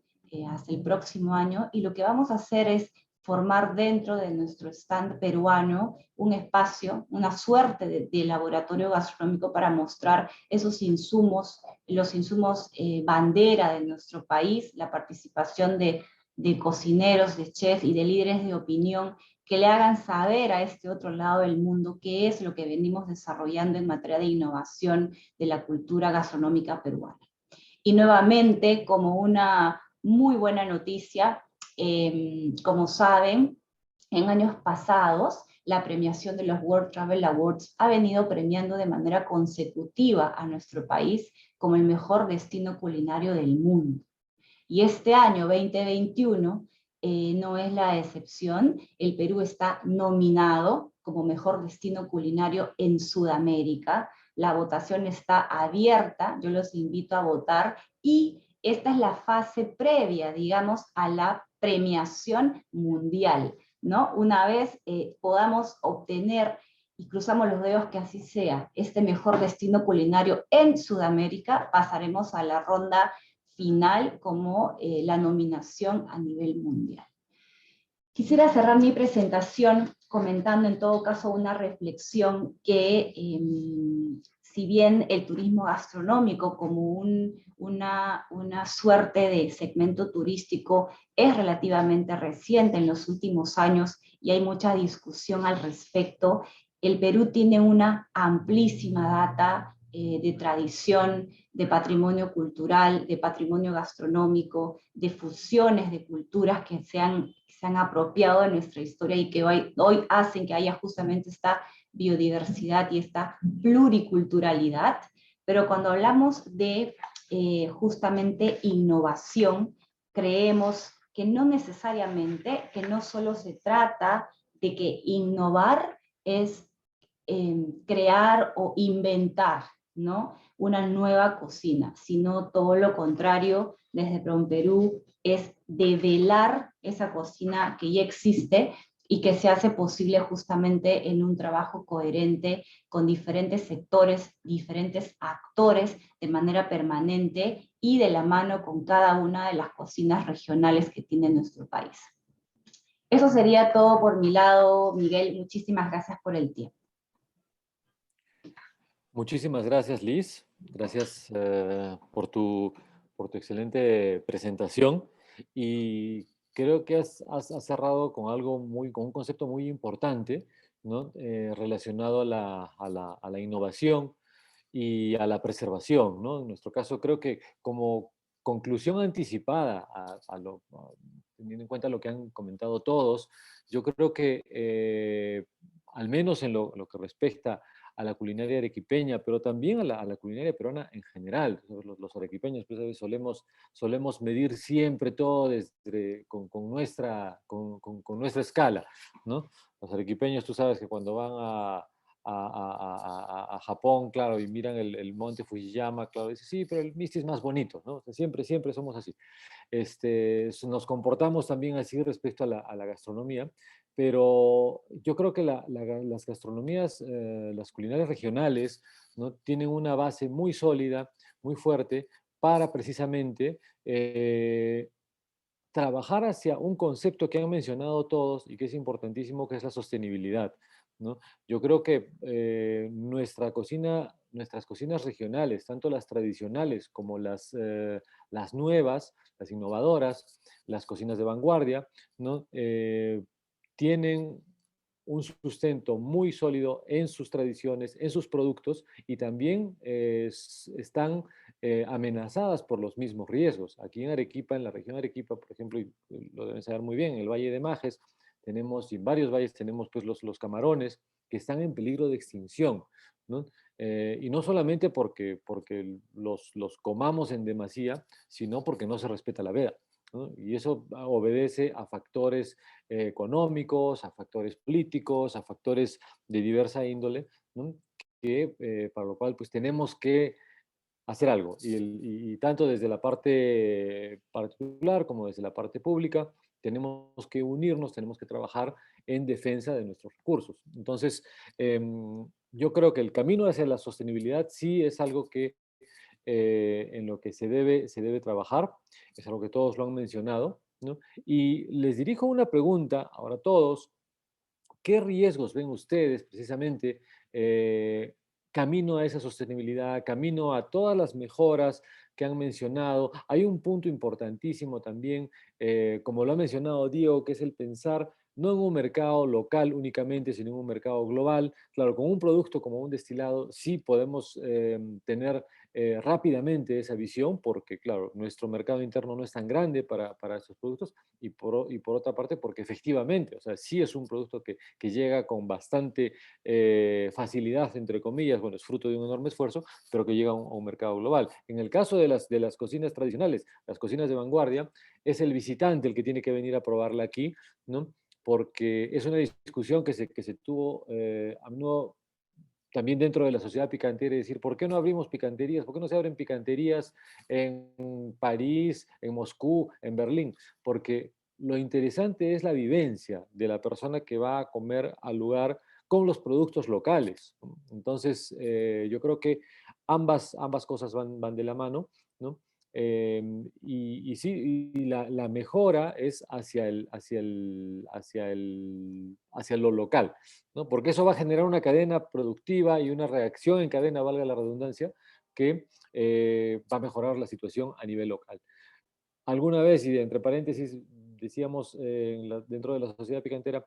hasta el próximo año, y lo que vamos a hacer es formar dentro de nuestro stand peruano un espacio, una suerte de laboratorio gastronómico para mostrar esos insumos, los insumos bandera de nuestro país, la participación de cocineros, de chefs y de líderes de opinión que le hagan saber a este otro lado del mundo qué es lo que venimos desarrollando en materia de innovación de la cultura gastronómica peruana. Y nuevamente, como una muy buena noticia, como saben, en años pasados, la premiación de los World Travel Awards ha venido premiando de manera consecutiva a nuestro país como el mejor destino culinario del mundo. Y este año 2021 no es la excepción. El Perú está nominado como mejor destino culinario en Sudamérica. La votación está abierta, yo los invito a votar, y esta es la fase previa, digamos, a la premiación mundial, ¿no? Una vez podamos obtener, y cruzamos los dedos que así sea, este mejor destino culinario en Sudamérica, pasaremos a la ronda final como la nominación a nivel mundial. Quisiera cerrar mi presentación comentando en todo caso una reflexión que si bien el turismo gastronómico como una suerte de segmento turístico es relativamente reciente en los últimos años y hay mucha discusión al respecto, el Perú tiene una amplísima data de tradición, de patrimonio cultural, de patrimonio gastronómico, de fusiones de culturas que se han apropiado de nuestra historia y que hoy hacen que haya justamente esta biodiversidad y esta pluriculturalidad. Pero cuando hablamos de justamente innovación, creemos que no necesariamente, que no solo se trata de que innovar es crear o inventar, ¿no?, una nueva cocina, sino todo lo contrario, desde PROMPERÚ es develar esa cocina que ya existe y que se hace posible justamente en un trabajo coherente con diferentes sectores, diferentes actores de manera permanente y de la mano con cada una de las cocinas regionales que tiene nuestro país. Eso sería todo por mi lado, Miguel. Muchísimas gracias por el tiempo. Muchísimas gracias, Liz. Gracias por tu excelente presentación. Y creo que has cerrado con algo con un concepto muy importante, ¿no? Relacionado a la innovación y a la preservación, ¿no? En nuestro caso, creo que como conclusión anticipada, teniendo en cuenta lo que han comentado todos, yo creo que al menos en lo que respecta a la culinaria arequipeña, pero también a la culinaria peruana en general. Los arequipeños, pues, a veces solemos medir siempre todo con nuestra escala, ¿no? Los arequipeños, tú sabes que cuando van a Japón, claro, y miran el monte Fujiyama, claro, dicen, sí, pero el Misti es más bonito, ¿no? O sea, siempre somos así. Nos comportamos también así respecto a la gastronomía, pero yo creo que las gastronomías, las culinarias regionales, ¿no?, tienen una base muy sólida, muy fuerte, para precisamente trabajar hacia un concepto que han mencionado todos y que es importantísimo, que es la sostenibilidad, ¿no? Yo creo que nuestras cocinas regionales, tanto las tradicionales como las nuevas, las innovadoras, las cocinas de vanguardia, ¿no? Tienen un sustento muy sólido en sus tradiciones, en sus productos, y también están amenazadas por los mismos riesgos. Aquí en Arequipa, en la región de Arequipa, por ejemplo, y lo deben saber muy bien, en el Valle de Majes, tenemos, y en varios valles tenemos, pues, los camarones que están en peligro de extinción, ¿no? Y no solamente porque los comamos en demasía, sino porque no se respeta la veda, ¿no? Y eso obedece a factores económicos, a factores políticos, a factores de diversa índole, ¿no?, que para lo cual, pues, tenemos que hacer algo. Y tanto desde la parte particular como desde la parte pública, tenemos que unirnos, tenemos que trabajar en defensa de nuestros recursos. Entonces, yo creo que el camino hacia la sostenibilidad sí es algo que en lo que se debe trabajar, es algo que todos lo han mencionado, ¿no? Y les dirijo una pregunta ahora a todos: ¿qué riesgos ven ustedes precisamente camino a esa sostenibilidad, camino a todas las mejoras que han mencionado? Hay un punto importantísimo también, como lo ha mencionado Diego, que es el pensar no en un mercado local únicamente, sino en un mercado global. Claro, con un producto como un destilado sí podemos tener rápidamente esa visión, porque claro, nuestro mercado interno no es tan grande para estos productos, y por otra parte porque efectivamente, o sea, sí es un producto que llega con bastante facilidad, entre comillas, bueno, es fruto de un enorme esfuerzo, pero que llega a un mercado global. En el caso de las cocinas tradicionales, las cocinas de vanguardia, es el visitante el que tiene que venir a probarla aquí, ¿no? Porque es una discusión que se tuvo a menudo también dentro de la sociedad picantera, decir, ¿por qué no abrimos picanterías? ¿Por qué no se abren picanterías en París, en Moscú, en Berlín? Porque lo interesante es la vivencia de la persona que va a comer al lugar con los productos locales. Entonces, yo creo que ambas cosas van de la mano, ¿no? Y sí, y la mejora es hacia lo local, ¿no? Porque eso va a generar una cadena productiva y una reacción en cadena, valga la redundancia, que va a mejorar la situación a nivel local. Alguna vez, y entre paréntesis, decíamos dentro de la sociedad picantera,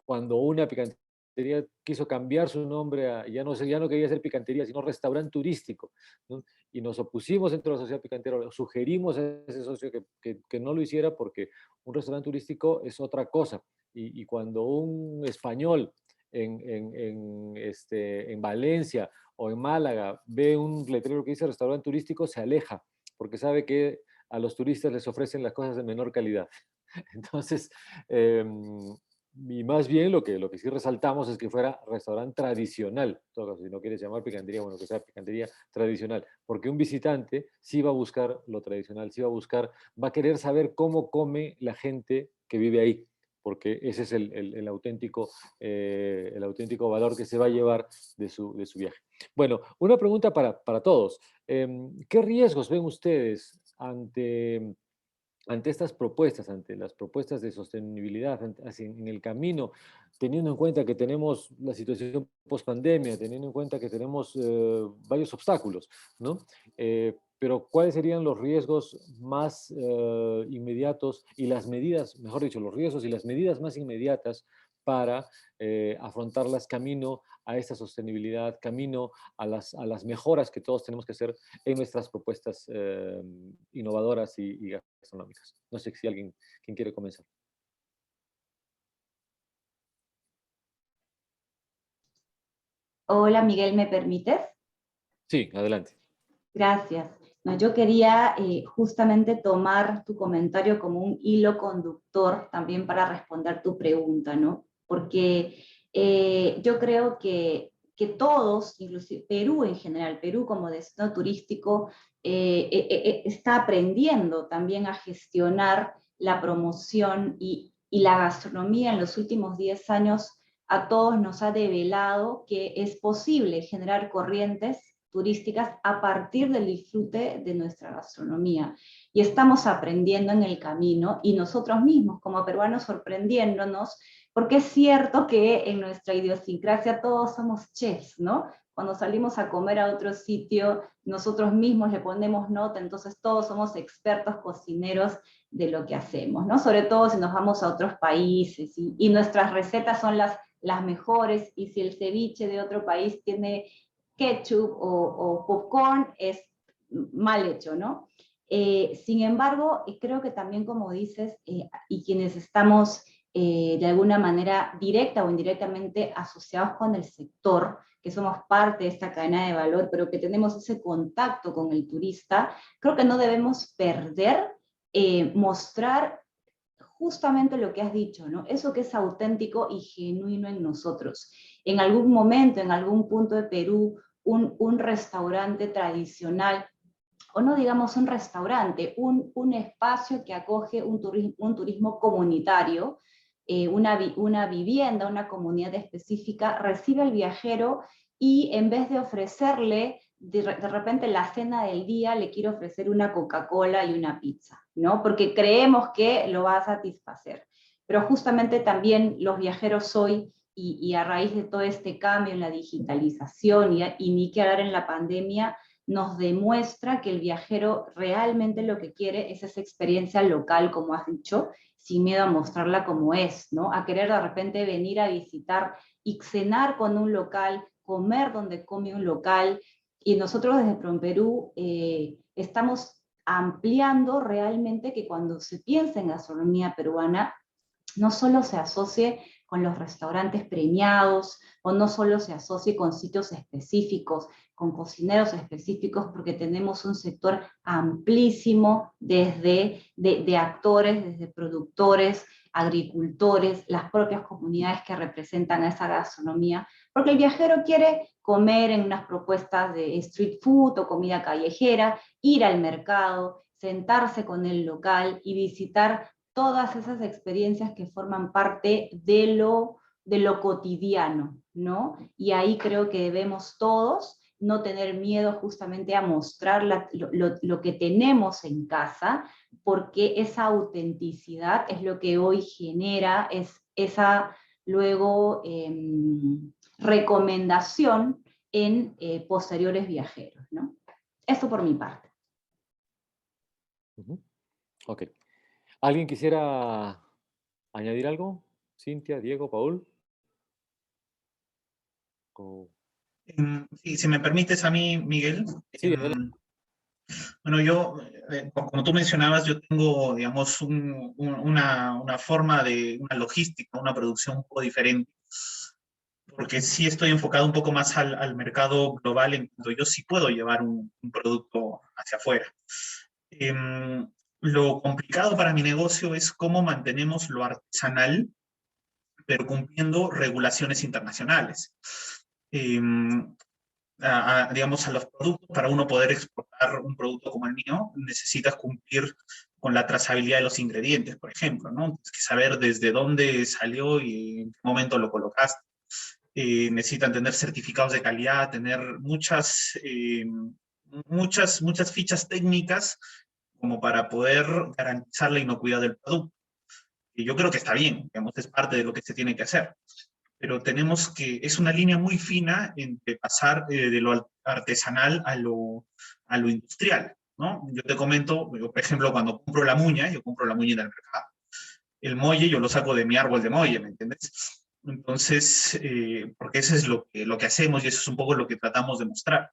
cuando una picantería quiso cambiar su nombre a, ya no quería ser picantería, sino restaurante turístico, ¿no? Y nos opusimos dentro de la sociedad picantera, sugerimos a ese socio que no lo hiciera porque un restaurante turístico es otra cosa. Y cuando un español en Valencia o en Málaga ve un letrero que dice restaurante turístico, se aleja, porque sabe que a los turistas les ofrecen las cosas de menor calidad. Entonces, y más bien lo que sí resaltamos es que fuera restaurante tradicional, todo caso, si no quieres llamar picantería, bueno, que sea picantería tradicional, porque un visitante sí va a buscar lo tradicional, sí va a buscar, va a querer saber cómo come la gente que vive ahí, porque ese es el auténtico valor que se va a llevar de su viaje. Bueno, una pregunta para todos. ¿Qué riesgos ven ustedes ante estas propuestas, ante las propuestas de sostenibilidad en el camino, teniendo en cuenta que tenemos la situación post-pandemia, teniendo en cuenta que tenemos varios obstáculos, ¿no? Pero ¿cuáles serían los riesgos más inmediatos y las medidas, mejor dicho, los riesgos y las medidas más inmediatas para afrontarlas camino a esta sostenibilidad, camino a las mejoras que todos tenemos que hacer en nuestras propuestas innovadoras y gastronómicas? No sé si quien quiere comenzar. Hola Miguel, ¿me permites? Sí, adelante. Gracias. No, yo quería justamente tomar tu comentario como un hilo conductor también para responder tu pregunta, ¿no? Porque yo creo que todos, inclusive Perú en general, Perú como destino turístico, está aprendiendo también a gestionar la promoción y la gastronomía en los últimos 10 años a todos nos ha develado que es posible generar corrientes turísticas a partir del disfrute de nuestra gastronomía. Y estamos aprendiendo en el camino y nosotros mismos como peruanos sorprendiéndonos, porque es cierto que en nuestra idiosincrasia todos somos chefs, ¿no? Cuando salimos a comer a otro sitio, nosotros mismos le ponemos nota, entonces todos somos expertos cocineros de lo que hacemos, ¿no? Sobre todo si nos vamos a otros países y nuestras recetas son las mejores, y si el ceviche de otro país tiene ketchup o popcorn, es mal hecho, ¿no? Sin embargo, creo que también, como dices, y quienes estamos de alguna manera directa o indirectamente asociados con el sector, que somos parte de esta cadena de valor, pero que tenemos ese contacto con el turista, creo que no debemos perder, mostrar justamente lo que has dicho, ¿no? Eso que es auténtico y genuino en nosotros. En algún momento, en algún punto de Perú, un restaurante tradicional, o no digamos un restaurante, un espacio que acoge un turismo comunitario, una vivienda, una comunidad específica, recibe al viajero y en vez de ofrecerle de repente la cena del día, le quiero ofrecer una Coca-Cola y una pizza, ¿no? Porque creemos que lo va a satisfacer. Pero justamente también los viajeros hoy, y a raíz de todo este cambio en la digitalización y ni que hablar en la pandemia, nos demuestra que el viajero realmente lo que quiere es esa experiencia local, como has dicho, sin miedo a mostrarla como es, ¿no? A querer de repente venir a visitar y cenar con un local, comer donde come un local. Y nosotros desde PROMPERÚ estamos ampliando realmente que cuando se piensa en gastronomía peruana, no solo se asocie con los restaurantes premiados, o no solo se asocie con sitios específicos, con cocineros específicos, porque tenemos un sector amplísimo desde de actores, desde productores, agricultores, las propias comunidades que representan a esa gastronomía, porque el viajero quiere comer en unas propuestas de street food o comida callejera, ir al mercado, sentarse con el local y visitar todas esas experiencias que forman parte de lo cotidiano, ¿no? Y ahí creo que debemos todos no tener miedo justamente a mostrar lo que tenemos en casa, porque esa autenticidad es lo que hoy genera esa luego recomendación en posteriores viajeros, ¿no? Esto por mi parte. Ok. ¿Alguien quisiera añadir algo? Cintia, Diego, Paul. Sí, si me permites a mí, Miguel. Sí, Bueno, yo, como tú mencionabas, yo tengo, digamos, una forma de, una logística, una producción un poco diferente, porque sí estoy enfocado un poco más al mercado global, en cuanto yo sí puedo llevar un producto hacia afuera. Lo complicado para mi negocio es cómo mantenemos lo artesanal, pero cumpliendo regulaciones internacionales. Digamos, a los productos, para uno poder exportar un producto como el mío, necesitas cumplir con la trazabilidad de los ingredientes, por ejemplo, ¿no? Tienes que saber desde dónde salió y en qué momento lo colocaste. Necesitan tener certificados de calidad, tener muchas fichas técnicas como para poder garantizar la inocuidad del producto. Y yo creo que está bien, digamos, es parte de lo que se tiene que hacer. Pero tenemos que, es una línea muy fina entre pasar de lo artesanal a lo industrial, ¿no? Yo te comento, yo, por ejemplo, cuando compro la muña, yo compro la muña en el mercado. El molle yo lo saco de mi árbol de molle, ¿me entiendes? Entonces, porque eso es lo que hacemos y eso es un poco lo que tratamos de mostrar.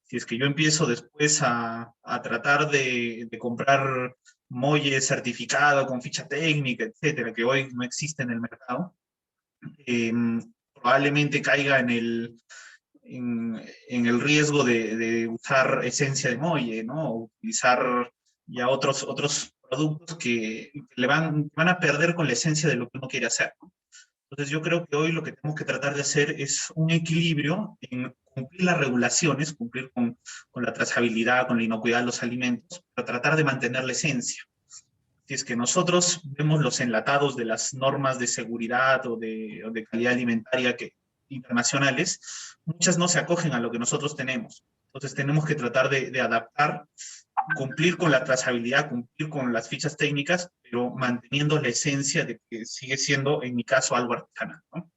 Si es que yo empiezo después a tratar de comprar molle certificado con ficha técnica, etcétera, que hoy no existe en el mercado, probablemente caiga en el riesgo de usar esencia de molle, ¿no? O utilizar ya otros productos que van a perder con la esencia de lo que uno quiere hacer, ¿no? Entonces yo creo que hoy lo que tenemos que tratar de hacer es un equilibrio en cumplir las regulaciones, cumplir con la trazabilidad, con la inocuidad de los alimentos, pero tratar de mantener la esencia. Si es que nosotros vemos los enlatados de las normas de seguridad o de calidad alimentaria internacionales, muchas no se acogen a lo que nosotros tenemos. Entonces tenemos que tratar de adaptar, cumplir con la trazabilidad, cumplir con las fichas técnicas, pero manteniendo la esencia de que sigue siendo, en mi caso, algo artesanal, ¿no?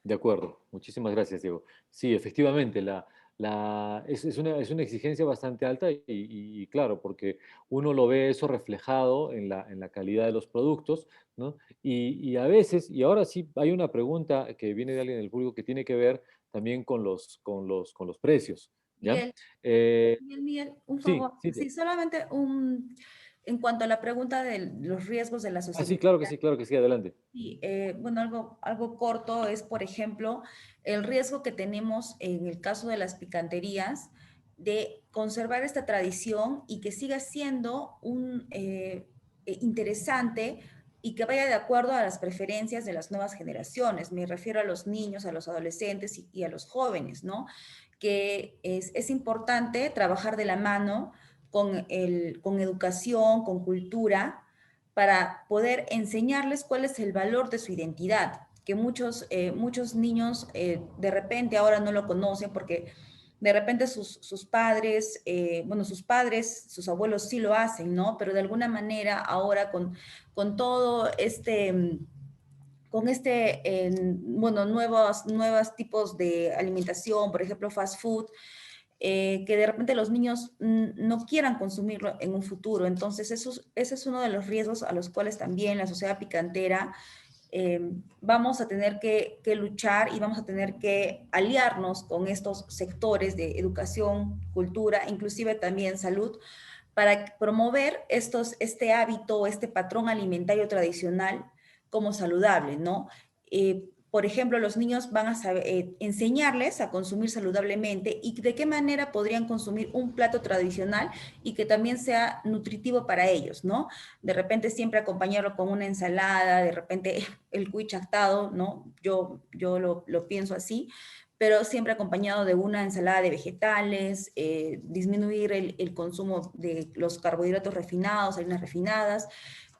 de acuerdo. Muchísimas gracias, Diego. Sí, efectivamente, es una exigencia bastante alta y claro, porque uno lo ve eso reflejado en la calidad de los productos, ¿no? Y a veces, y ahora sí hay una pregunta que viene de alguien del público que tiene que ver también con los precios, ¿ya? Miguel, Eh, Miguel, un sí, favor. sí, Sí, solamente en cuanto a la pregunta de los riesgos de la sí, sostenibilidad. claro que sí, adelante. Sí, bueno, algo corto es, por ejemplo, el riesgo que tenemos en el caso de las picanterías de conservar esta tradición y que siga siendo interesante y que vaya de acuerdo a las preferencias de las nuevas generaciones. Me refiero a los niños, a los adolescentes y a los jóvenes, ¿no? Que es importante trabajar de la mano con educación, con cultura, para poder enseñarles cuál es el valor de su identidad, que muchos niños de repente ahora no lo conocen porque de repente sus padres, sus abuelos sí lo hacen, ¿no? Pero de alguna manera ahora con todo nuevos tipos de alimentación, por ejemplo, fast food, que de repente los niños no quieran consumirlo en un futuro. Entonces, ese es uno de los riesgos a los cuales también la sociedad picantera vamos a tener que luchar y vamos a tener que aliarnos con estos sectores de educación, cultura, inclusive también salud, para promover este hábito, este patrón alimentario tradicional como saludable, ¿no? Por ejemplo, los niños van a saber, enseñarles a consumir saludablemente y de qué manera podrían consumir un plato tradicional y que también sea nutritivo para ellos, ¿no? De repente siempre acompañarlo con una ensalada, de repente el cuy chactado, ¿no? Yo lo pienso así, pero siempre acompañado de una ensalada de vegetales, disminuir el consumo de los carbohidratos refinados, harinas refinadas.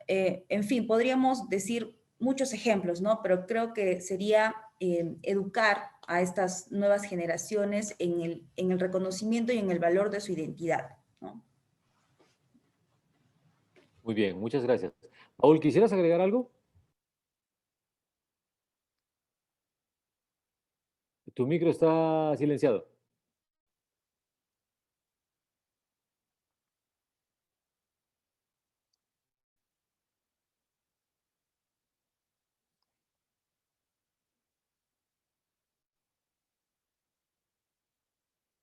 En fin, podríamos decir muchos ejemplos, ¿no? Pero creo que sería educar a estas nuevas generaciones en el reconocimiento y en el valor de su identidad, ¿no? Muy bien, muchas gracias. Paul, ¿quisieras agregar algo? Tu micro está silenciado.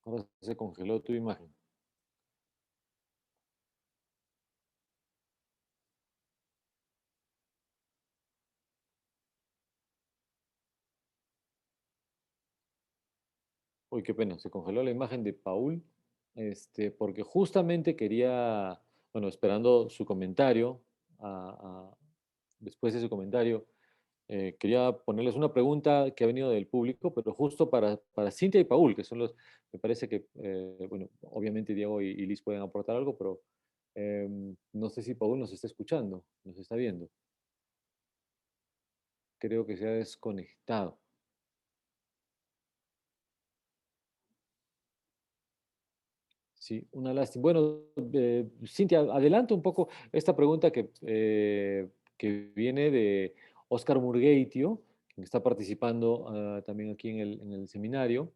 Ahora se congeló tu imagen. Uy, qué pena, se congeló la imagen de Paul, porque justamente quería, bueno, esperando su comentario, después de su comentario, quería ponerles una pregunta que ha venido del público, pero justo para Cintia y Paul, que son los, me parece que, bueno, obviamente Diego y Liz pueden aportar algo, pero no sé si Paul nos está escuchando, nos está viendo. Creo que se ha desconectado. Sí, una lástima. Bueno, Cintia, adelanta un poco esta pregunta que viene de Oscar Murgueitio, que está participando también aquí en el seminario,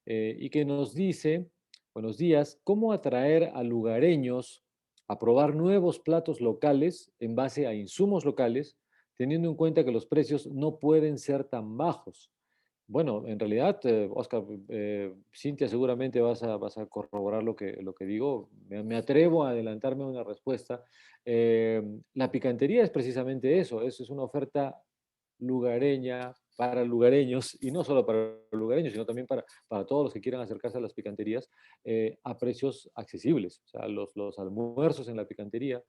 y que nos dice, buenos días, ¿cómo atraer a lugareños a probar nuevos platos locales en base a insumos locales, teniendo en cuenta que los precios no pueden ser tan bajos? Bueno, en realidad, Oscar, Cintia, seguramente vas a corroborar lo que digo. Me atrevo a adelantarme a una respuesta. La picantería es precisamente eso, es una oferta lugareña para lugareños, y no solo para lugareños, sino también para todos los que quieran acercarse a las picanterías a precios accesibles. O sea, los almuerzos en la picantería,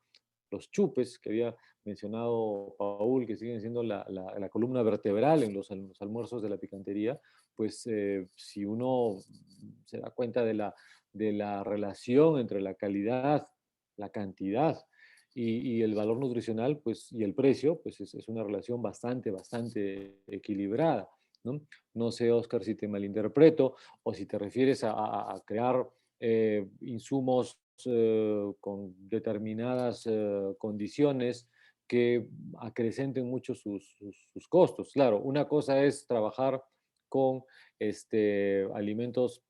los chupes que había mencionado Paul, que siguen siendo la columna vertebral en los almuerzos de la picantería, pues si uno se da cuenta de la relación entre la calidad, la cantidad y el valor nutricional, pues, y el precio, pues es una relación bastante equilibrada, ¿no? No sé, Oscar, si te malinterpreto o si te refieres a crear insumos con determinadas condiciones que acrecenten mucho sus costos. Claro, una cosa es trabajar con alimentos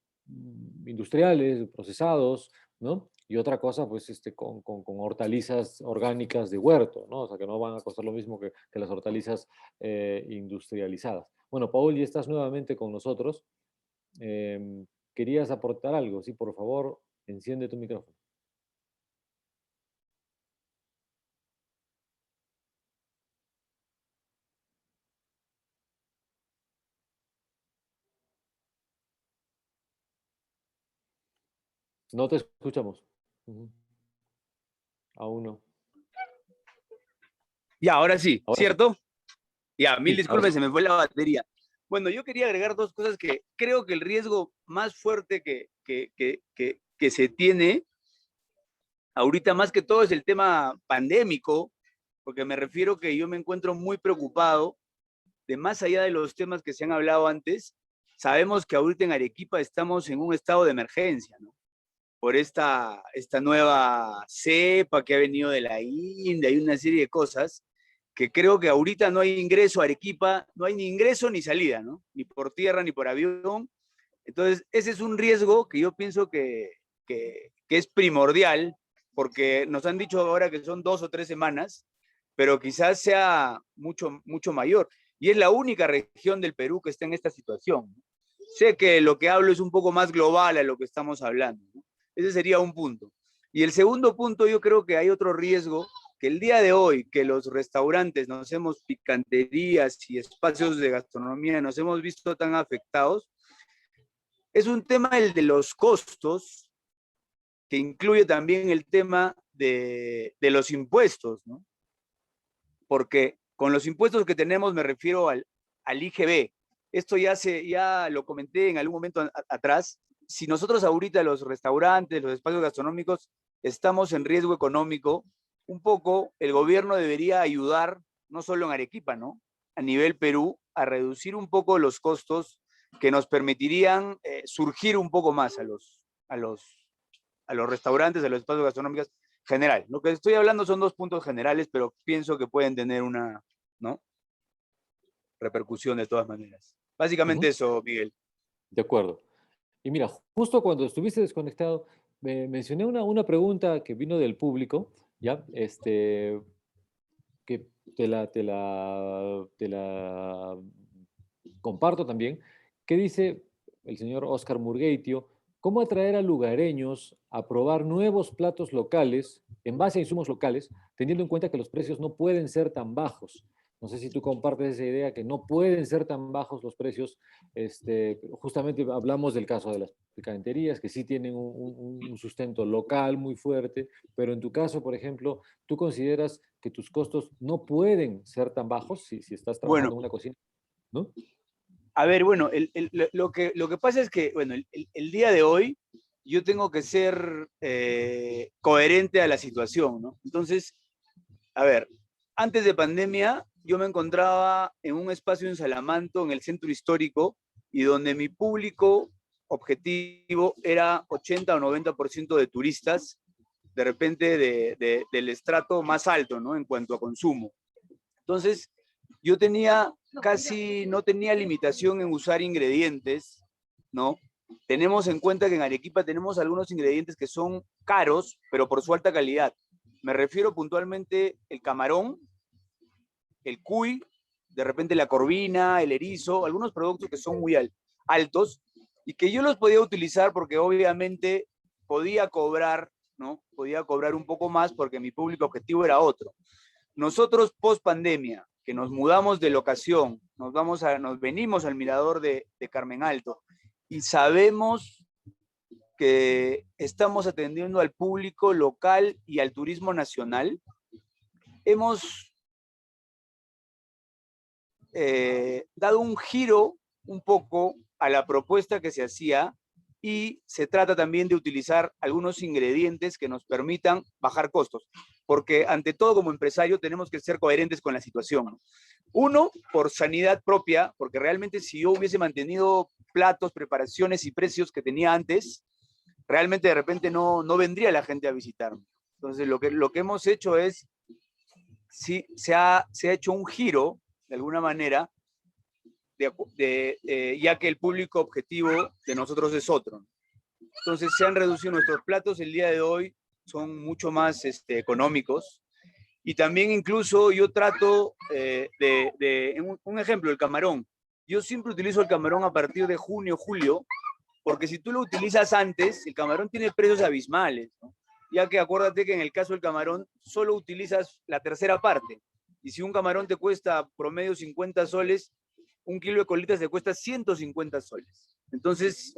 industriales, procesados, ¿no? Y otra cosa, pues, con hortalizas orgánicas de huerto, ¿no? O sea, que no van a costar lo mismo que las hortalizas industrializadas. Bueno, Paul, ya estás nuevamente con nosotros. ¿Querías aportar algo? Sí, por favor, enciende tu micrófono. No te escuchamos. Ujú. Aún no. Ya, ahora sí, Ahora sí. ¿cierto? Ya, mil Sí, ahora sí. disculpas, se me fue la batería. Bueno, yo quería agregar dos cosas que creo que el riesgo más fuerte que se tiene ahorita más que todo es el tema pandémico, porque me refiero que yo me encuentro muy preocupado de más allá de los temas que se han hablado antes. Sabemos que ahorita en Arequipa estamos en un estado de emergencia, ¿no? Por esta nueva cepa que ha venido de la India y una serie de cosas que creo que ahorita no hay ingreso a Arequipa, no hay ni ingreso ni salida, ¿no? Ni por tierra ni por avión. Entonces, ese es un riesgo que yo pienso que es primordial, porque nos han dicho ahora que son 2 o 3 semanas, pero quizás sea mucho mayor. Y es la única región del Perú que está en esta situación. Sé que lo que hablo es un poco más global a lo que estamos hablando, ¿no? Ese sería un punto. Y el segundo punto, yo creo que hay otro riesgo, que el día de hoy, que los restaurantes, nos hemos picanterías y espacios de gastronomía, nos hemos visto tan afectados, es un tema el de los costos, que incluye también el tema de los impuestos, ¿no? Porque con los impuestos que tenemos me refiero al IGB. Esto ya lo comenté en algún momento atrás. Si nosotros ahorita los restaurantes, los espacios gastronómicos, estamos en riesgo económico, un poco el gobierno debería ayudar no solo en Arequipa, ¿no? A nivel Perú, a reducir un poco los costos que nos permitirían surgir un poco más a los restaurantes, a los espacios gastronómicos general. Lo que estoy hablando son dos puntos generales, pero pienso que pueden tener una, ¿no?, repercusión de todas maneras. Básicamente eso, Miguel. De acuerdo. Y mira, justo cuando estuviste desconectado, me mencioné una pregunta que vino del público, ¿ya? Que te la comparto también. ¿Qué dice el señor Oscar Murgueitio? ¿Cómo atraer a lugareños a probar nuevos platos locales en base a insumos locales, teniendo en cuenta que los precios no pueden ser tan bajos? No sé si tú compartes esa idea, que no pueden ser tan bajos los precios. Justamente hablamos del caso de las picanterías, que sí tienen un sustento local muy fuerte, pero en tu caso, por ejemplo, ¿tú consideras que tus costos no pueden ser tan bajos si estás trabajando Bueno, en una cocina, ¿no? a ver, bueno, lo que pasa es que, bueno, el día de hoy yo tengo que ser coherente a la situación, ¿no? Entonces, a ver, antes de pandemia yo me encontraba en un espacio en Salamanto, en el centro histórico, y donde mi público objetivo era 80 o 90% de turistas, de repente del estrato más alto, ¿no?, en cuanto a consumo. Entonces, yo no tenía limitación en usar ingredientes, ¿no? Tenemos en cuenta que en Arequipa tenemos algunos ingredientes que son caros, pero por su alta calidad. Me refiero puntualmente el camarón, el cuy, de repente la corvina, el erizo, algunos productos que son muy altos y que yo los podía utilizar porque obviamente podía cobrar, ¿no? Podía cobrar un poco más porque mi público objetivo era otro. Nosotros post pandemia, que nos mudamos de locación, nos venimos al mirador de Carmen Alto y sabemos que estamos atendiendo al público local y al turismo nacional, hemos dado un giro un poco a la propuesta que se hacía y se trata también de utilizar algunos ingredientes que nos permitan bajar costos, porque ante todo como empresario tenemos que ser coherentes con la situación. Uno, por sanidad propia, porque realmente si yo hubiese mantenido platos, preparaciones y precios que tenía antes, realmente de repente no vendría la gente a visitarme. Entonces lo que hemos hecho es, sí, se ha hecho un giro, de alguna manera, ya que el público objetivo de nosotros es otro. Entonces se han reducido nuestros platos el día de hoy, son mucho más económicos. Y también incluso yo trato un ejemplo, el camarón. Yo siempre utilizo el camarón a partir de junio, julio, porque si tú lo utilizas antes, el camarón tiene precios abismales, ¿no? Ya que acuérdate que en el caso del camarón solo utilizas la tercera parte. Y si un camarón te cuesta promedio 50 soles, un kilo de colitas te cuesta 150 soles. Entonces,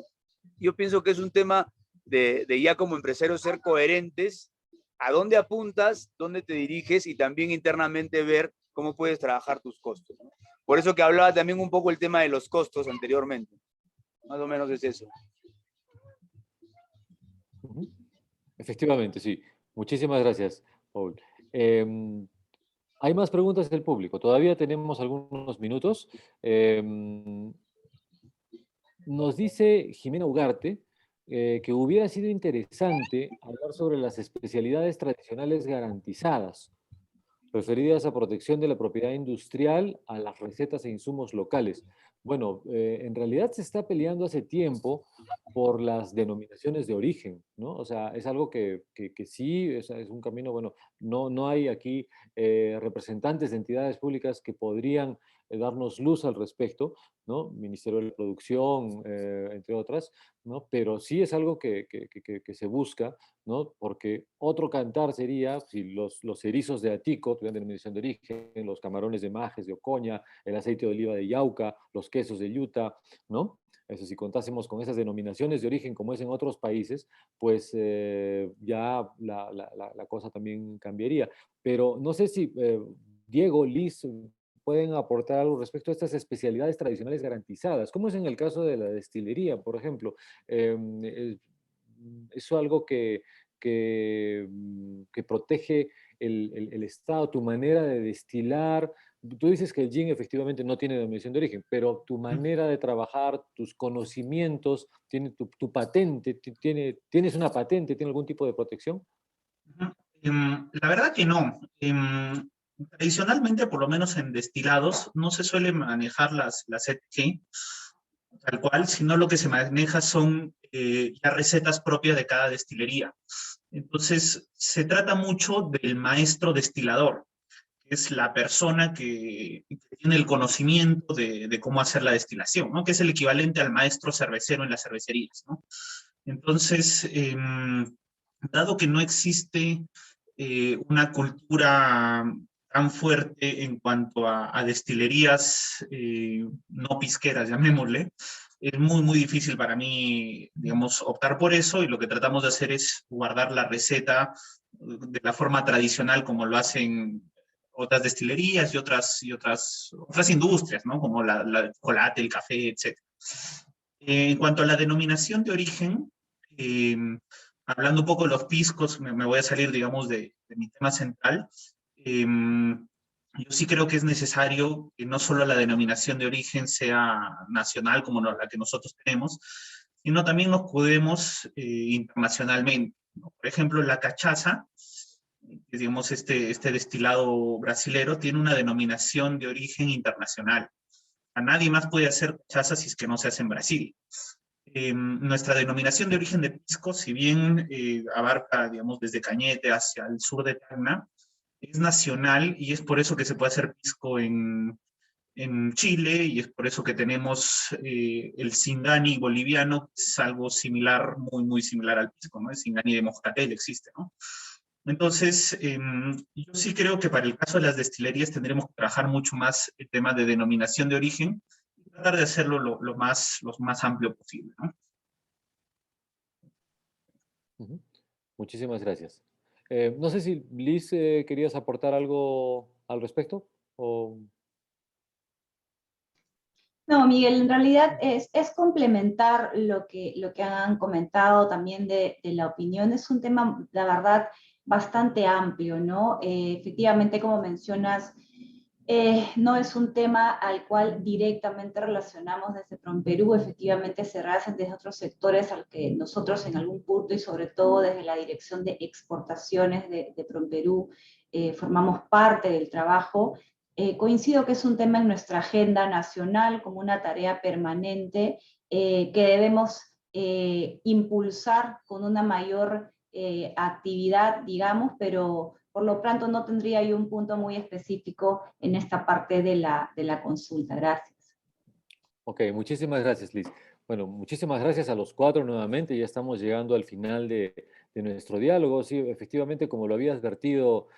yo pienso que es un tema de ya como empresario ser coherentes, a dónde apuntas, dónde te diriges y también internamente ver cómo puedes trabajar tus costos, ¿no? Por eso que hablaba también un poco el tema de los costos anteriormente. Más o menos es eso. Efectivamente, sí. Muchísimas gracias, Paul. Hay más preguntas del público. Todavía tenemos algunos minutos. Nos dice Jimena Ugarte que hubiera sido interesante hablar sobre las especialidades tradicionales garantizadas, referidas a protección de la propiedad industrial, a las recetas e insumos locales. Bueno, en realidad se está peleando hace tiempo por las denominaciones de origen, ¿no? O sea, es algo que sí, es un camino, bueno, no hay aquí representantes de entidades públicas que podrían darnos luz al respecto, ¿no? Ministerio de la Producción, entre otras, ¿no? Pero sí es algo que se busca, ¿no? Porque otro cantar sería si los erizos de Atico tuvieran denominación de origen, los camarones de Majes, de Ocoña, el aceite de oliva de Yauca, los quesos de Utah, ¿no? Eso, si contásemos con esas denominaciones de origen como es en otros países, pues ya la cosa también cambiaría. Pero no sé si Diego, Liz, pueden aportar algo respecto a estas especialidades tradicionales garantizadas. ¿Cómo es en el caso de la destilería, por ejemplo? ¿Es algo que protege el estado, tu manera de destilar. Tú dices que el gin efectivamente no tiene denominación de origen, pero tu manera de trabajar, tus conocimientos, tiene tu patente, ¿tienes una patente, tiene algún tipo de protección? La verdad que no. Tradicionalmente, por lo menos en destilados, no se suele manejar las ETG tal cual, sino lo que se maneja son ya recetas propias de cada destilería. Entonces, se trata mucho del maestro destilador, que es la persona que tiene el conocimiento de cómo hacer la destilación, ¿no? Que es el equivalente al maestro cervecero en las cervecerías, ¿no? Entonces, dado que no existe una cultura tan fuerte en cuanto a destilerías no pisqueras, llamémosle, es muy, muy difícil para mí, digamos, optar por eso, y lo que tratamos de hacer es guardar la receta de la forma tradicional como lo hacen otras destilerías otras industrias, ¿no? Como el chocolate, el café, etc. En cuanto a la denominación de origen, eh, hablando un poco de los piscos, me voy a salir, digamos, de mi tema central. Yo sí creo que es necesario que no solo la denominación de origen sea nacional, como la que nosotros tenemos, sino también nos cuidemos internacionalmente, ¿no? Por ejemplo, la cachaza, que digamos, este destilado brasilero, tiene una denominación de origen internacional. A nadie más puede hacer cachaza si es que no se hace en Brasil. Nuestra denominación de origen de pisco, si bien abarca, digamos, desde Cañete hacia el sur de Tacna, es nacional, y es por eso que se puede hacer pisco en Chile, y es por eso que tenemos el Singani boliviano, que es algo similar, muy, muy similar al pisco, ¿no? El Singani de Moscatel existe, ¿no? Entonces, yo sí creo que para el caso de las destilerías tendremos que trabajar mucho más el tema de denominación de origen y tratar de hacerlo lo más amplio posible, ¿no? Ujú. Muchísimas gracias. No sé si Liz, querías aportar algo al respecto. O... No, Miguel, en realidad es complementar lo que han comentado también de la opinión. Es un tema, la verdad, bastante amplio, ¿no? Efectivamente, como mencionas, no es un tema al cual directamente relacionamos desde PROMPERÚ. Efectivamente, se hacen desde otros sectores al que nosotros en algún punto, y sobre todo desde la Dirección de Exportaciones de PROMPERÚ, formamos parte del trabajo. Coincido que es un tema en nuestra agenda nacional como una tarea permanente que debemos impulsar con una mayor actividad, digamos, pero por lo pronto no tendría yo un punto muy específico en esta parte de la consulta. Gracias. Ok, muchísimas gracias, Liz. Bueno, muchísimas gracias a los cuatro nuevamente. Ya estamos llegando al final de nuestro diálogo. Sí, efectivamente, como lo había advertido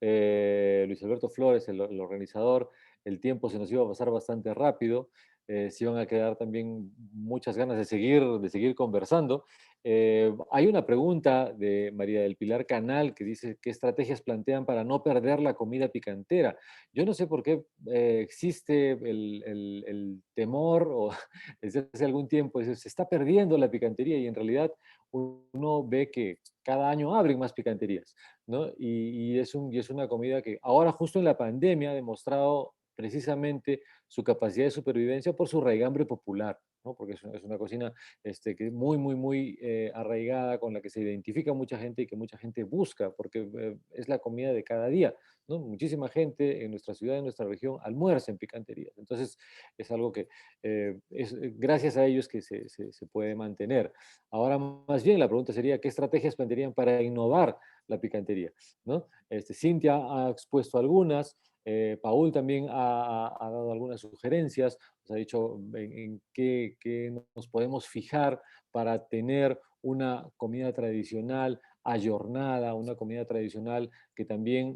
Luis Alberto Flores, el organizador, el tiempo se nos iba a pasar bastante rápido. Se iban a quedar también muchas ganas de seguir conversando. Hay una pregunta de María del Pilar Canal que dice: ¿qué estrategias plantean para no perder la comida picantera? Yo no sé por qué existe el temor, o desde hace algún tiempo se está perdiendo la picantería, y en realidad uno ve que cada año abren más picanterías, ¿no? Y es una comida que ahora, justo en la pandemia, ha demostrado precisamente su capacidad de supervivencia por su raigambre popular, ¿no? Porque es una cocina que es muy, muy, muy arraigada, con la que se identifica mucha gente y que mucha gente busca, porque es la comida de cada día, ¿no? Muchísima gente en nuestra ciudad, en nuestra región, almuerza en picanterías. Entonces, es algo que es gracias a ellos que se puede mantener. Ahora, más bien, la pregunta sería: ¿qué estrategias plantearían para innovar la picantería? ¿No? Cintia ha expuesto algunas, Paul también ha dado algunas sugerencias, nos ha dicho en qué nos podemos fijar para tener una comida tradicional ayornada, una comida tradicional que también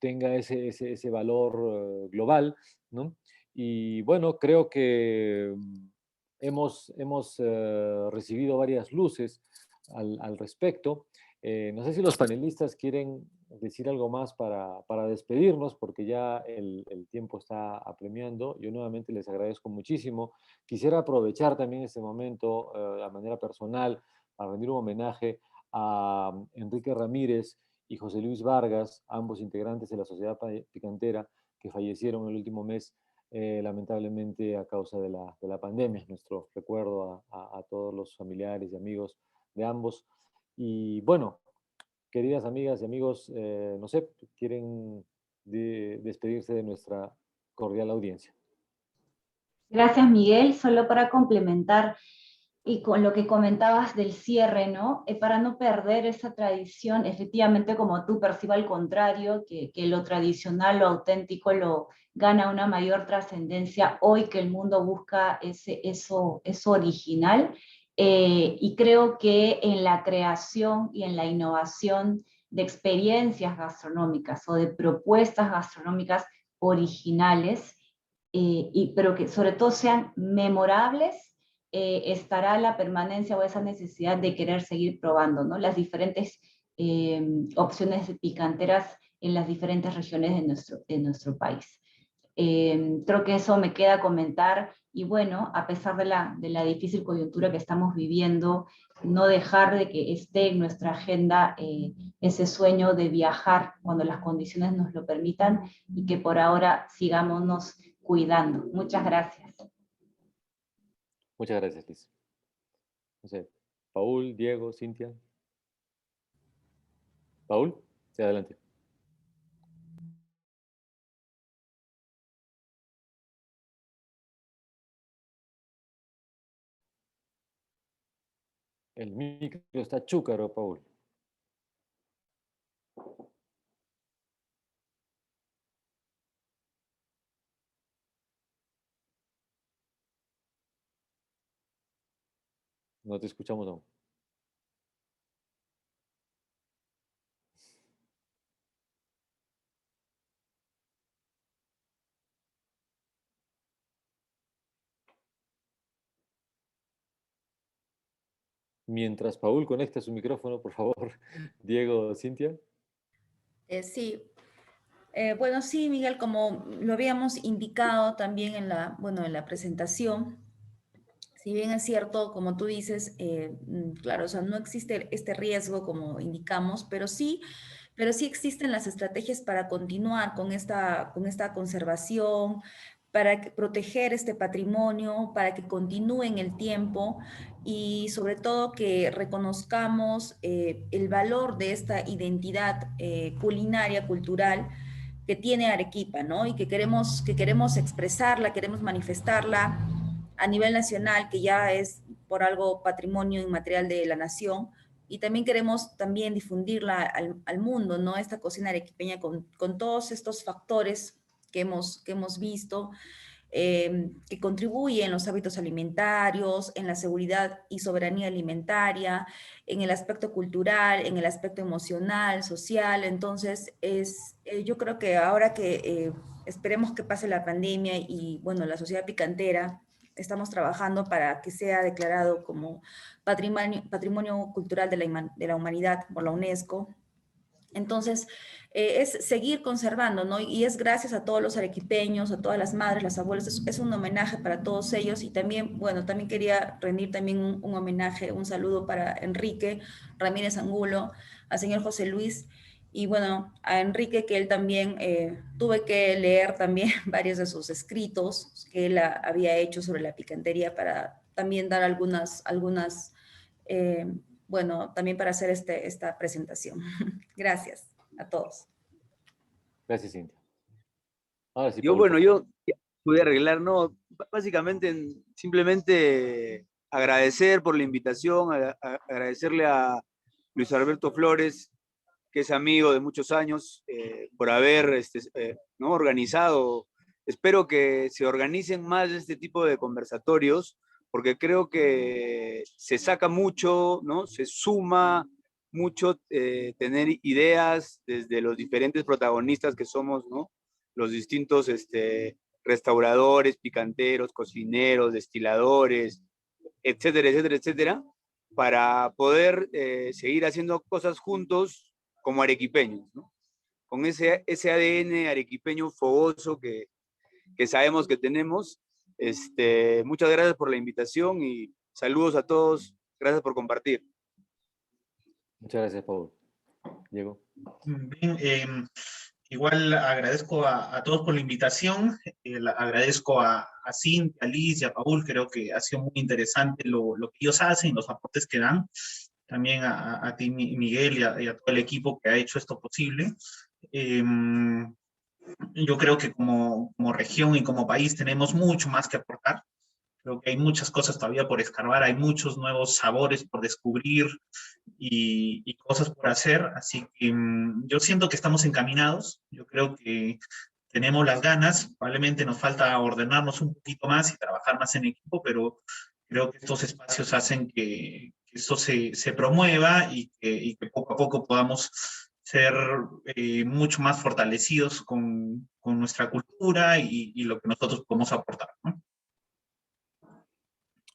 tenga ese valor global, ¿no? Y bueno, creo que hemos recibido varias luces al respecto. No sé si los panelistas quieren decir algo más para despedirnos, porque ya el tiempo está apremiando. Yo nuevamente les agradezco muchísimo. Quisiera aprovechar también este momento de manera personal para rendir un homenaje a Enrique Ramírez y José Luis Vargas, ambos integrantes de la Sociedad Picantera, que fallecieron el último mes, lamentablemente a causa de la pandemia. Nuestro recuerdo a todos los familiares y amigos de ambos. Y bueno, queridas amigas y amigos, no sé, ¿quieren despedirse de nuestra cordial audiencia? Gracias, Miguel. Solo para complementar y con lo que comentabas del cierre, ¿no? Para no perder esa tradición, efectivamente, como tú perciba al contrario, que lo tradicional, lo auténtico, lo gana una mayor trascendencia hoy que el mundo busca eso original. Y creo que en la creación y en la innovación de experiencias gastronómicas o de propuestas gastronómicas originales, pero que sobre todo sean memorables, estará la permanencia o esa necesidad de querer seguir probando, ¿no? Las diferentes opciones picanteras en las diferentes regiones de nuestro país. Creo que eso me queda comentar, y bueno, a pesar de la difícil coyuntura que estamos viviendo, no dejar de que esté en nuestra agenda ese sueño de viajar cuando las condiciones nos lo permitan, y que por ahora sigámonos cuidando. Muchas gracias. Muchas gracias, Liz. No sé, Paul, Diego, Cintia. Paul, sí, adelante. El micro está chúcaro, Paul. No te escuchamos aún. Mientras Paul conecta su micrófono, por favor, Diego, Cintia. Sí, bueno, sí, Miguel, como lo habíamos indicado también en en la presentación, si bien es cierto, como tú dices, claro, o sea, no existe este riesgo como indicamos, pero sí existen las estrategias para continuar con esta conservación, para proteger este patrimonio, para que continúe en el tiempo y sobre todo que reconozcamos el valor de esta identidad culinaria, cultural que tiene Arequipa, ¿no? Y que queremos expresarla, queremos manifestarla a nivel nacional, que ya es por algo patrimonio inmaterial de la nación, y también queremos también difundirla al mundo, ¿no? Esta cocina arequipeña con todos estos factores que hemos visto, que contribuyen en los hábitos alimentarios, en la seguridad y soberanía alimentaria, en el aspecto cultural, en el aspecto emocional, social. Entonces, yo creo que ahora que esperemos que pase la pandemia y, bueno, la sociedad picantera, estamos trabajando para que sea declarado como patrimonio cultural de la humanidad por la UNESCO. Entonces, es seguir conservando, ¿no? Y es gracias a todos los arequipeños, a todas las madres, las abuelas, es un homenaje para todos ellos. Y también, bueno, también quería rendir también un homenaje, un saludo para Enrique Ramírez Angulo, al señor José Luis, y bueno, a Enrique, que él también, tuve que leer también varios de sus escritos que él había hecho sobre la picantería para también dar eh, bueno, también para hacer esta presentación. Gracias a todos. Gracias, Cintia. Ahora sí, Yo, Paul, bueno, por favor. yo pude arreglar, no, básicamente simplemente agradecer por la invitación, agradecerle a Luis Alberto Flores, que es amigo de muchos años, por haber ¿no? organizado. Espero que se organicen más este tipo de conversatorios, porque creo que se saca mucho, ¿no? Se suma mucho tener ideas desde los diferentes protagonistas que somos, ¿no? Los distintos restauradores, picanteros, cocineros, destiladores, etcétera, etcétera, etcétera, para poder seguir haciendo cosas juntos como arequipeños, ¿no? Con ese ADN arequipeño fogoso que sabemos que tenemos. Muchas gracias por la invitación y saludos a todos. Gracias por compartir. Muchas gracias, Paul. Diego. Bien, igual agradezco a todos por la invitación, agradezco a Cintia, a Liz y a Paul, creo que ha sido muy interesante lo que ellos hacen, los aportes que dan, también a ti, Miguel, y a todo el equipo que ha hecho esto posible. Yo creo que como región y como país tenemos mucho más que aportar. Creo que hay muchas cosas todavía por escarbar, hay muchos nuevos sabores por descubrir y cosas por hacer, así que yo siento que estamos encaminados, yo creo que tenemos las ganas, probablemente nos falta ordenarnos un poquito más y trabajar más en equipo, pero creo que estos espacios hacen que esto se promueva y que poco a poco podamos ser mucho más fortalecidos con nuestra cultura y lo que nosotros podemos aportar, ¿no?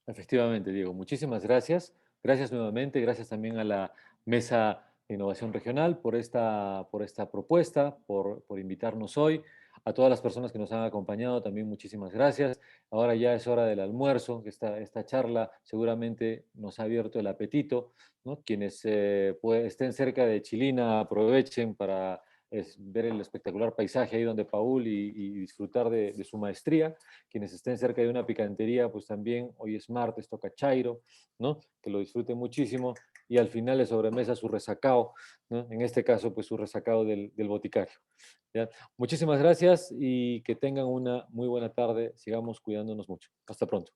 Efectivamente, Diego. Muchísimas gracias. Gracias nuevamente. Gracias también a la Mesa de Innovación Regional por esta propuesta, por invitarnos hoy. A todas las personas que nos han acompañado también muchísimas gracias. Ahora ya es hora del almuerzo. Esta charla seguramente nos ha abierto el apetito, ¿no? Quienes estén cerca de Chilina, aprovechen para ver el espectacular paisaje ahí donde Paul y disfrutar de su maestría. Quienes estén cerca de una picantería, pues también hoy es martes, toca chairo, ¿no? Que lo disfruten muchísimo y al final de sobremesa su resacao, ¿no? En este caso, pues su resacao del boticario. ¿Ya? Muchísimas gracias y que tengan una muy buena tarde. Sigamos cuidándonos mucho. Hasta pronto.